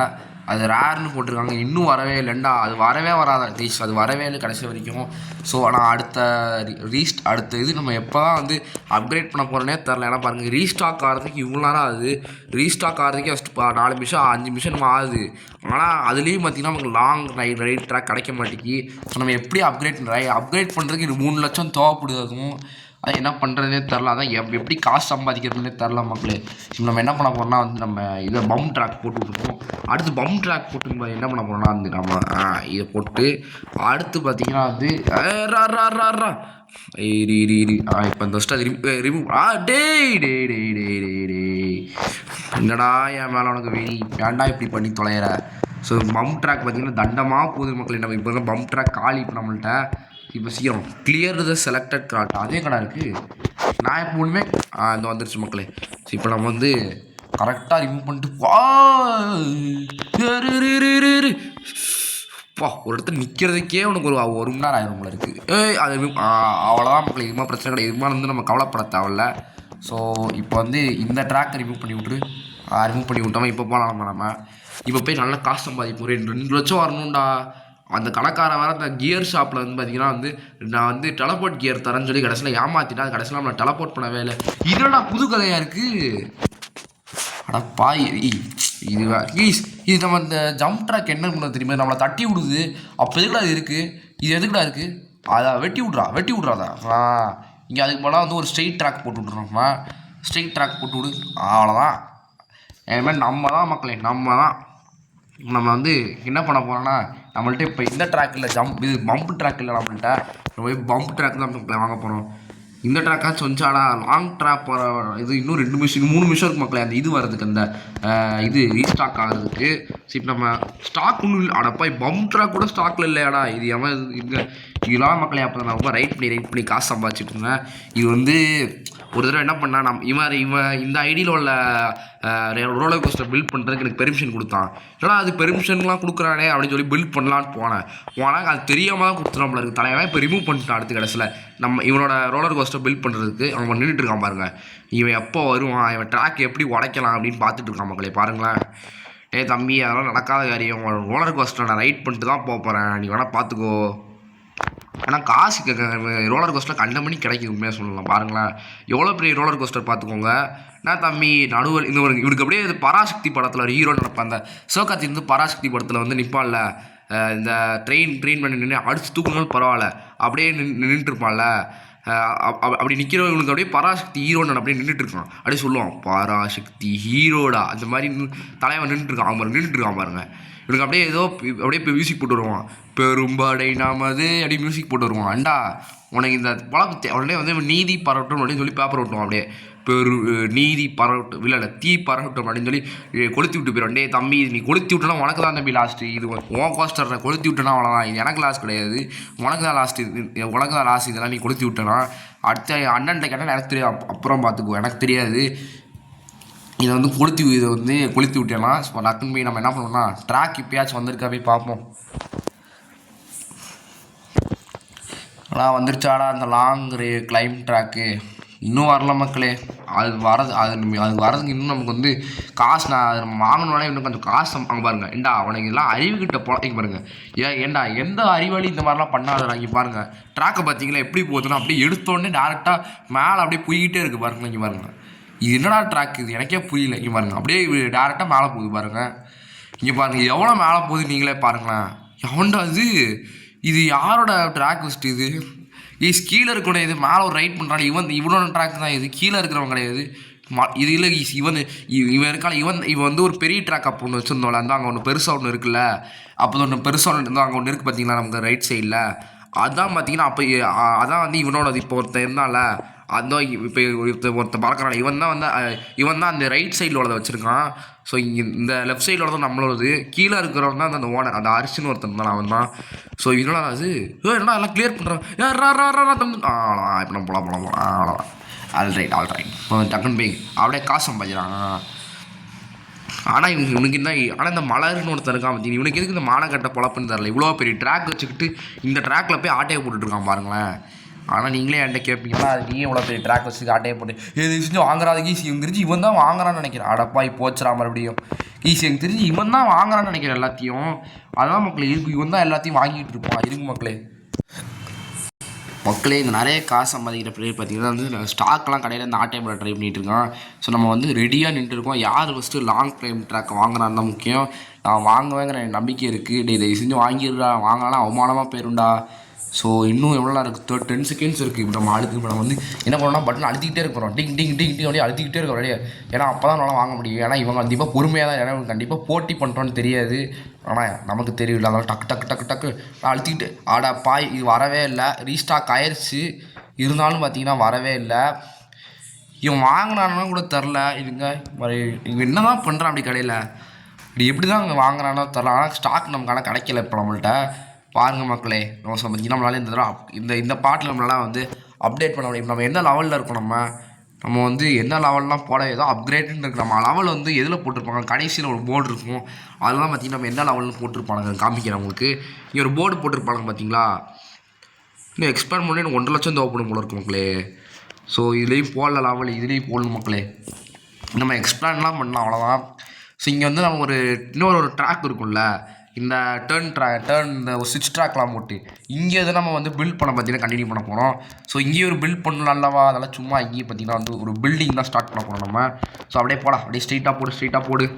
அது ரேர்னு போட்டிருக்காங்க, இன்னும் வரவே இல்லைண்டா. அது வரவே வராத ப்ளீஸ், அது வரவே இல்லை கடைசி வரைக்கும். ஸோ ஆனால் அடுத்த இது நம்ம எப்போ தான் வந்து அப்கிரேட் பண்ண போகிறோன்னே தெரில. ஏன்னா பாருங்கள், ரீஸ்டாக் ஆகிறதுக்கு இவ்வளோ நேரம் ஆகுது. ரீஸ்டாக் ஆகிறதுக்கே ஃபஸ்ட்டு 4 நிமிஷம் 5 நிமிஷம் ஆகுது. ஆனால் அதுலேயும் பார்த்திங்கன்னா நமக்கு லாங் ரைட் ட்ராக் கிடைக்க மாட்டேங்கி. ஸோ நம்ம எப்படி அப்கிரேட் பண்ணுறதுக்கு இது 3 லட்சம் தேவைப்படுது. அதுவும் அது என்ன பண்ணுறதுனே தெரில. அதான் எப்படி காசு சம்பாதிக்கிறதுனே தெரில மக்களே. இப்போ நம்ம என்ன பண்ண போகிறோம்னா வந்து நம்ம இதை பம் ட்ராக் போட்டு விட்டுருக்கோம். அடுத்து பம் ட்ராக் போட்டு என்ன பண்ண போகிறோம்னா வந்து நம்ம இதை போட்டு அடுத்து பார்த்தீங்கன்னா வந்து இப்போ இந்த ஃபஸ்ட்டு அது ரிமூவ் என்னடா என் மேலே உனக்கு வேண்டா இப்படி பண்ணி தொலைகிற. ஸோ பம் ட்ராக் பார்த்தீங்கன்னா தண்டமாக போகுது மக்களே. நம்ம இப்போ பம் ட்ராக் காலி இப்போ நம்மள்கிட்ட. இப்போ சீக்கிரம் கிளியர் த செலக்டட் கிராட் அதே கடை இருக்குது. நான் இப்போ ஒன்றுமே இந்த வந்துருச்சு மக்களே. ஸோ இப்போ நம்ம வந்து கரெக்டாக ரிமூவ் பண்ணிட்டு ஒரு இடத்துல நிற்கிறதுக்கே உனக்கு ஒரு மணி நேரம் ஆயிரம் போல இருக்குது. அது அவ்வளோதான் மக்களே. இதுமா பிரச்சனை கிடையாது. இதுமா வந்து நம்ம கவலைப்பட தேவையில்ல. ஸோ இப்போ வந்து இந்த ட்ராக்கை ரிமூவ் பண்ணி விட்டோம். இப்போ போகலாம் நம்ம இப்போ போய் நல்லா காசு சம்பாதிப்போம். 2 லட்சம் வரணும்டா. அந்த கடைக்காரன் வேறு அந்த கியர் ஷாப்பில் வந்து பார்த்தீங்கன்னா வந்து நான் வந்து டெலபோர்ட் கியர் தரேன்னு சொல்லி கடைசியில் ஏமாற்றிட்டா. அது கடைசியில் நம்மளை டெலபோர்ட் பண்ணவே இல்லை. இதோட புது கதையாக இருக்குது. அடப்பா இது நம்ம இந்த ஜம்ப் ட்ராக் என்ன பண்ண தெரியுமா? நம்மளை தட்டி விடுது. அப்போ எதுக்குடா இது இருக்குது? இது எதுக்குடா இருக்குது? அதை வெட்டி விட்றாதா. இங்கே அதுக்கு போனால் வந்து ஒரு ஸ்ட்ரெயிட் ட்ராக் போட்டு விட்றோம்மா. ஸ்ட்ரெயிட் ட்ராக் போட்டு விடு, அவ்வளோதான். அதுமாதிரி நம்ம தான் மக்களே, நம்ம வந்து என்ன பண்ண போகிறோன்னா நம்மள்ட்ட இப்போ இந்த ட்ராக் இல்லை, இது பம்ப் ட்ராக் இல்லை. நம்மள்ட்ட நம்ம போய் பம்ப் ட்ராக் தான் மக்களே வாங்க போகிறோம். இந்த ட்ராக்காச்சும் வந்துச்சாடா. லாங் ட்ராக் போகிற இது இன்னும் 2 நிமிஷம் 3 நிமிஷம் இருக்குது மக்களே. அந்த இது வர்றதுக்கு அந்த இது ரீஸ்டாக் ஆகிறதுக்கு. சரி நம்ம ஸ்டாக் ஒன்றும் இல்லை. அடப்பா பம்ப் ட்ராக் கூட ஸ்டாக்கில் இல்லையாடா. இது இங்கே இதெல்லாம் மக்களே. அப்போ நான் ரொம்ப ரைட் பண்ணி காசு சம்பாதிச்சுட்டு இருந்தேன். இது வந்து ஒரு தடவை என்ன பண்ணா, இவன் இந்த ஐடியில் உள்ள ரோலர் கோஸ்டர் பில்ட் பண்ணுறதுக்கு எனக்கு பெர்மிஷன் கொடுத்தான். ஏன்னா அது பெர்மிஷன்லாம் கொடுக்குறானே அப்படின்னு சொல்லி பில்ட் பண்ணலான்னு போனால் அது தெரியாமல் தான் கொடுத்துருவோம்ல இருக்குது தலைவன். இப்போ ரிமூவ் பண்ணிட்டான். அடுத்த கடைசியில் இவனோட ரோலர் கோஸ்டர் பில்ட் பண்ணுறதுக்கு அவன் நின்றுட்டு இருக்கான் பாருங்க. இவன் எப்போ வருவான், இவன் ட்ராக் எப்படி உடைக்கலாம் அப்படின்னு பார்த்துட்டு இருக்கான் மக்களே. பாருங்களேன். தம்பி அதெல்லாம் நடக்காத காரியம். ரோலர் கோஸ்டர் நான் ரைட் பண்ணிட்டு தான் போகிறேன், நீ வேணால் பார்த்துக்கோ. ஆனால் காசு ரோலர் கோஸ்டர் கண்டமணி கிடைக்குது உண்மையாக சொல்லலாம். பாருங்களேன் எவ்வளோ பெரிய ரோலர் கோஸ்டர் பார்த்துக்கோங்க. நான் தம்பி நடுவர் இவனுக்கு அப்படியே இது பராசக்தி படத்தில் ஒரு ஹீரோ நினைப்பேன். அந்த சிவகார்த்தி வந்து பராசக்தி படத்தில் வந்து நிற்பான்ல, இந்த ட்ரெயின் பண்ணி நின்று அடிச்சு தூக்குனாலும் பரவாயில்ல அப்படியே நின்றுட்டு இருப்பான்ல. அப்படி நிற்கிறவன் இவனுக்கு அப்படியே பராசக்தி ஹீரோன்னு அப்படியே நின்றுட்டு இருக்கான். அப்படியே சொல்லுவான் பராசக்தி ஹீரோடா. அந்த மாதிரி தலைவன் நின்றுட்டுருக்கான். அவன் நின்றுட்டுருக்கான் பாருங்க. இவனுக்கு அப்படியே அப்படியே இப்போ மியூசிக் போட்டு வருவான். பெரும்பாடை நாமது அப்படி மியூசிக் போட்டு வருவான். அண்டா உனக்கு இந்த பழக்கத்தை உடனே வந்து நீதி பரவட்டும் அப்படின்னு சொல்லி பேப்பர் விட்டுவான். அப்படியே நீதி பரவட்டும் இல்லை தீ பரவட்டும் அப்படின்னு சொல்லி கொளுத்தி விட்டு போயிடும். தம்பி நீ கொளுத்தி விட்டனா உனக்கு தான் தம்பி லாஸ்ட்டு. இது உன் கோஸ்டர் கொளுத்தி விட்டனா அவ்வளோதான். இது எனக்கு லாஸ்ட் கிடையாது, உனக்கு தான் லாஸ்ட். இதெல்லாம் நீ கொளுத்தி விட்டனா அடுத்த அண்ணன்ட்ட கேட்டால் எனக்கு தெரியாது, அப்புறம் பார்த்துக்குவோம், எனக்கு தெரியாது. இதை வந்து கொளுத்தி விட்டேன்னா டக்குன்னு போய் நம்ம என்ன பண்ணோம்னா ட்ராக் இப்போயாச்சும் வந்திருக்கா போய் பார்ப்போம். ஆனால் வந்துருச்சாடா அந்த லாங் கிளைம் ட்ராக்கு. இன்னும் வரல மக்களே. அது வரதுக்கு இன்னும் நமக்கு வந்து காசு நம்ம வாங்கணும்னாலே இன்னும் கொஞ்சம் காசு அங்கே பாருங்கள். ஏண்டா அவனுக்கு எல்லாம் அறிவுக்கிட்ட போலங்க பாருங்கள். ஏண்டா எந்த அறிவாளி இந்த மாதிரிலாம் பண்ணாதடா. இங்கே பாருங்கள் ட்ராக்கை பார்த்தீங்களா எப்படி போகுதுன்னா அப்படியே எடுத்தோடனே டேரெக்டாக மேலே அப்படியே போய்கிட்டே இருக்குது பாருங்கள். இங்கே பாருங்கள் இது என்னடா ட்ராக், இது எனக்கே புரியல. இங்கே பாருங்கள் அப்படியே டேரெக்டாக மேலே போகுது பாருங்கள். இங்கே பாருங்கள் எவ்வளோ மேலே போகுது நீங்களே பாருங்களேன். எவன்டா இது யாரோட ட்ராக் ஃபஸ்ட்டு? இது கீழே இருக்கணும். இது மேலே ஒரு ரைட் பண்ணுறாங்க. இவனோட ட்ராக் தான் இது. கீழே இருக்கிறவங்க கிடையாது. இது இல்லை இவன் இருக்கான். இவன் வந்து ஒரு பெரிய ட்ராக் அப்போ ஒன்று வச்சுருந்தோம்ல, அந்த அங்கே ஒன்று பெருசாக ஒன்று இருக்குல்ல, அப்போ ஒன்று பெருசாக ஒன்று இருந்தால் அங்கே ஒன்று இருக்குது பார்த்தீங்களா நமக்கு ரைட் சைடில். அதான் பார்த்தீங்கன்னா அப்போ அதான் வந்து இவனோடது. இப்போ ஒருத்தன் இருந்தால அந்த இப்போ ஒருத்தன் பறக்கிறான், இவன் தான் அந்த ரைட் சைடில் உள்ளதை வச்சுருக்கான். ஸோ இங்கே இந்த லெஃப்ட் சைடில் உள்ளதும் நம்மளோடது, கீழே இருக்கிறவன் தான் அந்த ஓனர், அந்த அரிசின்னு ஒருத்தன் தான் அவன் தான். ஸோ இதனால் அது என்னடா எல்லாம் கிளியர் பண்ணுறான். இப்போ நம்ம போகலாம் அவ்வளோதான். ஆல்ரைட் இப்போ டக்குன்னு போய் அப்படியே காசு சம்பாதிக்கிறாங்க. ஆனால் இவனுக்கு என்ன, ஆனால் இந்த மலர்னு ஒருத்தர் இருக்கான் பார்த்தீங்க, இவனுக்கு எதுக்கு இந்த மானக்கட்டை பொழப்புன்னு தரல. இவ்வளோ பெரிய ட்ராக் வச்சுக்கிட்டு இந்த ட்ராக்கில் போய் ஆட்டையை போட்டுட்ருக்கான் பாருங்களேன். ஆனால் நீங்களே என்கிட்ட கேட்பீங்களா, அது நீ இவ்வளோ பெரிய ட்ராக் வச்சுட்டு ஆட்டையை போட்டு எது செஞ்சு வாங்குறாது ஈஸி. இவங்க தெரிஞ்சு இவன் தான் வாங்குறான்னு நினைக்கிறேன். அடப்பா இப்போ வச்சுறா மறுபடியும் ஈஸி. எனக்கு தெரிஞ்சு இவன் தான் வாங்குறான்னு நினைக்கிறேன் எல்லாத்தையும். அதான் மக்களே இருக்கு, இவன் தான் எல்லாத்தையும் வாங்கிட்டு இருப்பான். இருக்கு மக்களே இந்த நிறைய காசு சம்பாதிக்கிற பிளேயர் பார்த்தீங்கன்னா வந்து ஸ்டாக்லாம் கடையில் இந்த ஆட்டைமில் ட்ரை பண்ணிகிட்டு இருக்கான். ஸோ நம்ம வந்து ரெடியாக நின்றுருக்கோம். யார் ஃபஸ்ட்டு லாங் டைம் ட்ராக் வாங்குறான்னு தான் முக்கியம். நான் வாங்குவேங்கிற எனக்கு நம்பிக்கை இருக்குது. இதை செஞ்சு வாங்கிடுறா, வாங்கினா அவமானமாக போயிருண்டா. ஸோ இன்னும் எவ்வளோ நேரம் இருக்குது, 10 செகண்ட்ஸ் இருக்குது. இப்போ நம்ம வந்து என்ன பண்ணோம்னா பட்டன் அழுத்திக்கிட்டே இருக்கிறோம், டிங் டிங் டிங் டிங் அப்படியே அழுத்திக்கிட்டே இருக்கிறோம் ரெடியா. ஏன்னா அப்போ தான் நல்லா வாங்க முடியும். ஏன்னா இவங்க கண்டிப்பாக பொறுமையாக தான், ஏன்னா இவங்க கண்டிப்பாக போட்டி பண்ணுறோன்னு தெரியாது. ஆனால் நமக்கு தெரியல, அதனால டக்கு டக்கு டக்கு டக்கு அழுத்திக்கிட்டு ஆடா பாய். இது வரவே இல்லை, ரீஸ்டாக் ஆயிடுச்சு. இருந்தாலும் பார்த்தீங்கன்னா வரவே இல்லை. இவன் வாங்கினான்னு கூட தெரில. இவங்க என்ன தான் பண்ணுறான் அப்படி கடையில், இப்படி எப்படி தான் இங்கே வாங்குறானோ தெரில. ஆனால் ஸ்டாக் நமக்கான கிடைக்கல இப்போ நம்மள்கிட்ட. பாருங்கள் மக்களே, நம்ம பார்த்தீங்கன்னா நம்மளால இந்த தடவை இந்த பாட்டில் நம்மளால் வந்து அப்டேட் பண்ண முடியும். நம்ம என்ன லெவலில் இருக்கோம், நம்ம வந்து என்ன லெவல்லாம் போட ஏதோ அப்கிரேடுன்னு இருக்குது. நம்ம லெவல் வந்து எதில் போட்டிருப்பாங்க, கடைசியில் ஒரு போர்டு இருக்கும், அதெல்லாம் பார்த்தீங்கன்னா நம்ம என்ன லெவல்னு போட்டிருப்பாங்க காமிக்கிறேன் உங்களுக்கு. இங்கே ஒரு போர்டு போட்டிருப்பாங்க பார்த்தீங்களா. இன்னும் எக்ஸ்பேண்ட் பண்ணி எனக்கு 1 லட்சம் தேவைப்படும் போல இருக்கு மக்களே. ஸோ இதுலேயும் போடல லெவல், இதுலேயும் போடணும் மக்களே. நம்ம எக்ஸ்பேண்ட்லாம் பண்ணலாம் அவ்வளோதான். ஸோ இங்கே வந்து நம்ம இன்னொரு ட்ராக் இருக்கும்ல, இந்த இந்த ஒரு ஸ்விட்ச் ட்ராக்லாம் போட்டு இங்கே எது நம்ம வந்து பில்ட் பண்ண பார்த்தீங்கன்னா கண்டினியூ பண்ண போகிறோம். ஸோ இங்கேயும் ஒரு பில்ட் பண்ணலாம் அல்லவா, அதெல்லாம் சும்மா இங்கேயும் பார்த்தீங்கன்னா வந்து ஒரு பில்டிங் தான் ஸ்டார்ட் பண்ண போகிறோம் நம்ம. ஸோ அப்படியே போடலாம், அப்படியே ஸ்ட்ரெயிட்டாக போடு.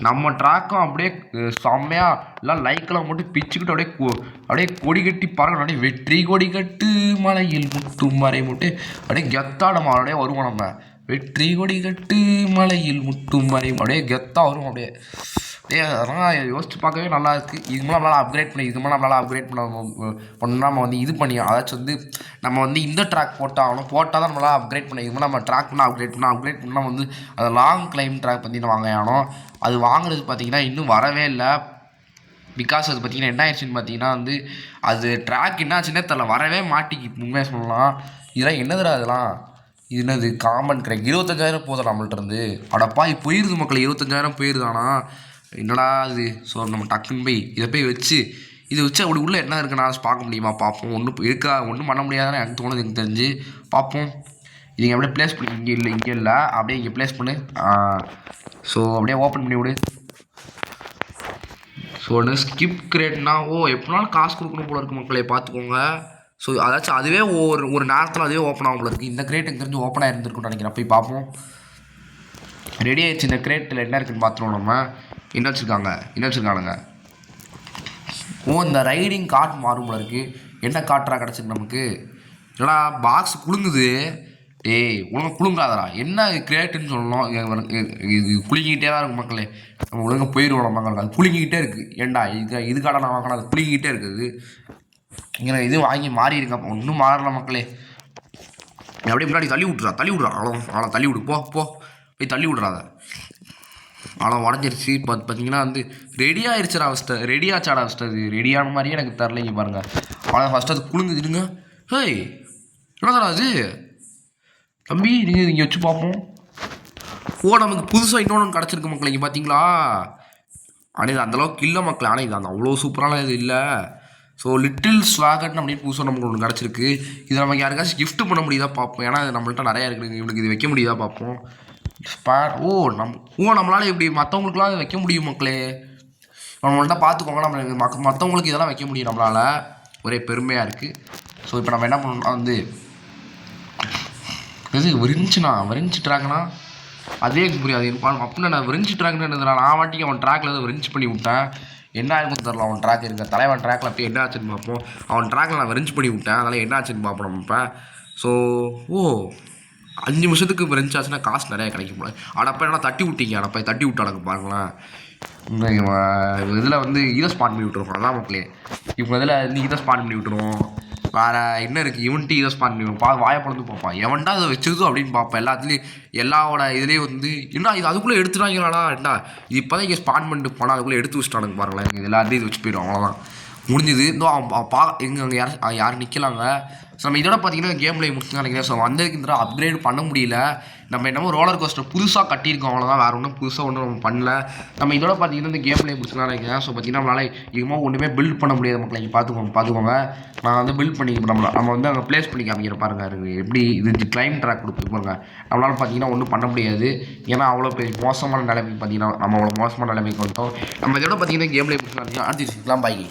நம்ம ட்ராக்கும் அப்படியே செம்மையாக எல்லாம் லைக்கெல்லாம் போட்டு பிச்சுக்கிட்டு அப்படியே கொடி கட்டி பறக்கணும். அப்படியே வெற்றி கொடி கட்டு மலையில் முட்டும் மறை முட்டு அப்படியே கெத்தா நம்ம அப்படியே வருவோம். நம்ம வெற்றி கொடி கட்டு மலையில் முட்டும் மறை அப்படியே கெத்தா வருவோம். அப்படியே அதெல்லாம் யோசிச்சு பார்க்கவே நல்லா இருக்குது. இது மூலம் நம்மளால் அப்கிரேட் பண்ணால் நம்ம வந்து இது பண்ணி அதாச்சும் வந்து நம்ம வந்து இந்த ட்ராக் போட்டால் தான் நம்மளால் அப்கிரேட் பண்ணி இது மூலம் நம்ம ட்ராக் பண்ணால் அப்கிரேட் பண்ணால் வந்து அது லாங் கிளைம் ட்ராக் பார்த்தீங்கன்னா வாங்கணும். அது வாங்குறது பார்த்தீங்கன்னா இன்னும் வரவே இல்லை. பிகாஸ் அது பார்த்தீங்கன்னா என்ன ஆயிடுச்சுன்னு பார்த்தீங்கன்னா வந்து அது ட்ராக் என்ன ஆச்சுன்னே தெரில, வரவே மாட்டிக்கு உண்மையாக சொல்லலாம். இதெல்லாம் என்னதுடா அதெல்லாம், இது என்னது காமன் கிராக் 25,000 போதும் நம்மள்ட்ட இருந்து. அடப்பா இது போயிடுது மக்கள், 25,000 போயிடுதானா என்னடா இது. ஸோ நம்ம டக்குன்னு போய் இதை வச்சு அப்படி உள்ளே என்ன இருக்குன்னா பார்க்க முடியுமா, பார்ப்போம். ஒன்றும் பண்ண முடியாதானே எனக்கு தோணுது, எனக்கு தெரிஞ்சு பார்ப்போம். இங்கே அப்படியே ப்ளேஸ் பண்ணி இங்கே இல்லை அப்படியே இங்கே ப்ளேஸ் பண்ணு. ஸோ அப்படியே ஓப்பன் பண்ணி விடு. ஸோ ஒன்று ஸ்கிப் கிரேட்னா எப்படினாலும் காசு கொடுக்கணும் போல இருக்குது மக்களே, பார்த்துக்கோங்க. ஸோ அதாச்சும் அதுவே ஒரு நேரத்தில் அதுவே ஓப்பன் ஆகும் போல இருக்குது. இந்த கிரேட் எனக்கு தெரிஞ்சு ஓப்பனாக இருந்திருக்குன்னு நினைக்கிறேன். போய் பார்ப்போம். ரெடி ஆகிடுச்சு. இந்த கிரேட்டில் என்ன இருக்குன்னு பார்த்துருவோம். நம்ம என்ன வச்சுருக்கானுங்க. இந்த ரைடிங் கார்ட் மாறும் போல இருக்குது. என்ன கார்ட்டாக கிடச்சிருக்கு நமக்கு. இல்லைடா பாக்ஸ் குலுங்குது. ஒழுங்காக குலுங்காதடா, என்ன கிரேட்டுன்னு சொல்லணும். இது குலுங்கிக்கிட்டே தான் இருக்கும் மக்களே. நம்ம ஒழுங்காக போயிடுவோம். நம்ம அது குலுங்கிக்கிட்டே இருக்குது. ஏன்டா இதுக்காக நான் வாங்கினா அது குலுங்கிக்கிட்டே இருக்குது. இங்கே இது வாங்கி மாறி இருக்கா, ஒன்றும் மாறல மக்களே. அப்படியே முன்னாடி தள்ளி விட்றா அவ்வளோ தள்ளி விடு. போய் தள்ளி விட்றாத. அவ்வளோ உடஞ்சிருச்சு. பார்த்தீங்கன்னா வந்து ரெடி ஆச்சாடா ஃபஸ்ட்டு. அது ரெடியான மாதிரியே எனக்கு தரலைங்க பாருங்கள். அவ்வளோ ஃபஸ்ட்டு அது குலுங்குதுடுங்க. என்னடா அது தம்பி, நீங்கள் இங்கே வச்சு பார்ப்போம். நமக்கு புதுசாக இன்னொன்று கிடச்சிருக்கு மக்கள். இங்கே பார்த்தீங்களா, ஆனால் இது அந்தளவுக்கு இல்லை மக்கள். ஆனால் இது அந்த அவ்வளோ சூப்பரான இது இல்லை. ஸோ லிட்டில் ஸ்வாகட்னு அப்படின்னு புதுசாக நமக்கு ஒன்று கிடச்சிருக்கு. இது நமக்கு யாருக்காச்சும் கிஃப்ட் பண்ண முடியுதா பார்ப்போம். ஏன்னா இது நம்மள்ட்ட நிறையா இருக்குது. இவனுக்கு இது வைக்க முடியுதா பார்ப்போம். நம்மளால் இப்படி மற்றவங்களுக்குலாம் அதை வைக்க முடியும் மக்களே. நம்மள்ட்ட பார்த்துக்கோங்க. நம்ம மற்றவங்களுக்கு இதெல்லாம் வைக்க முடியும் நம்மளால். ஒரே பெருமையாக இருக்குது. ஸோ இப்போ நம்ம என்ன பண்ணணும்னா வந்து விரிஞ்சு ட்ராக்னா அதே எனக்கு புரியாது. அப்படின்னா நான் விரிஞ்சு ட்ராக்னு நான் வாட்டிக்கு அவன் ட்ராக்ல ஏதோ விரிஞ்சு பண்ணி விட்டேன். என்ன ஆகுதுன்னு தெரில. அவன் ட்ராக் இருக்க தலைவன் ட்ராக்ல போய் என்ன ஆச்சுன்னு பார்ப்போம். அவன் ட்ராக்ல நான் விரிஞ்சு பண்ணி விட்டேன். அதனால் என்ன ஆச்சுன்னு பார்ப்போம் நம்ம இப்போ. ஸோ 5 நிமிஷத்துக்கு ஃப்ரெஞ்ச் ஆச்சுன்னா காசு நிறையா கிடைக்கும் போல. அடப்போ என்ன தட்டி விட்டீங்க, அடப்போ தட்டி விட்டானுங்க பாருங்களேன். இதில் வந்து இதை ஸ்பாட் பண்ணி விட்டுருவோம். அதான் மக்களே இப்போ இதில் இதை ஸ்பாட் பண்ணி விட்டுருவோம். வேறு என்ன இருக்குது, இவன்ட்டு இதை ஸ்பாட் பண்ணி வாயை பொழுது பார்ப்பான், எவன்டா அதை வச்சிருக்கோம் அப்படின்னு பார்ப்பேன். எல்லாத்துலேயும் எல்லாவோட இதுலேயும் வந்து என்ன இது அதுக்குள்ளே எடுத்துட்டாங்களாடா, என்ன இது இப்போ தான் இங்கே ஸ்பாட் பண்ணிட்டு போனால் அதுக்குள்ளே எடுத்து வச்சுட்டானுங்க பாருங்களேன். இது எல்லாத்தையும் இது வச்சு போயிடும், அவ்வளோதான் முடிஞ்சுது. இதோ அங்கே யாரும் நிற்கலாங்க. ஸோ நம்ம இதோட பார்த்தீங்கன்னா கேம் பிளே முடிச்சுன்னு நினைக்கிறேன். ஸோ வந்ததுக்கு இந்த அப்கிரேட் பண்ண முடியல. நம்ம என்னமோ ரோலர் கோஸ்டர் புதுசாக கட்டியிருக்கோம், அவ்வளோதான். வேறு ஒன்றும் புதுசாக ஒன்றும் நம்ம பண்ணல. நம்ம இதோட பார்த்தீங்கன்னா இந்த கேம் பிளே முடிச்சுன்னு நினைக்கிறேன். ஸோ பார்த்தீங்கன்னா நம்மளால் இதுமாதிரி ஒன்றுமே பில்ட் பண்ண முடியாது மக்களை. இங்கே பார்த்துக்கோங்க. நான் வந்து பில்ட் பண்ணி நம்ம வந்து அங்கே ப்ளேஸ் பண்ணி காமிக்கிற பாருங்கள். எப்படி இது கிளைம் ட்ராக் கொடுத்து பாருங்க. நம்மளால் பார்த்தீங்கன்னா ஒன்றும் பண்ண முடியாது. ஏன்னா அவ்வளோ பெரிய மோசமான நிலைமைக்கு பார்த்தீங்கன்னா நம்ம அவ்வளோ மோசமான நிலைமைக்கு வந்துட்டோம். நம்ம இதோட பார்த்தீங்கன்னா கேம் பிளே முடிச்சுன்னு நினைக்கிறேன். அடுத்து பாய்.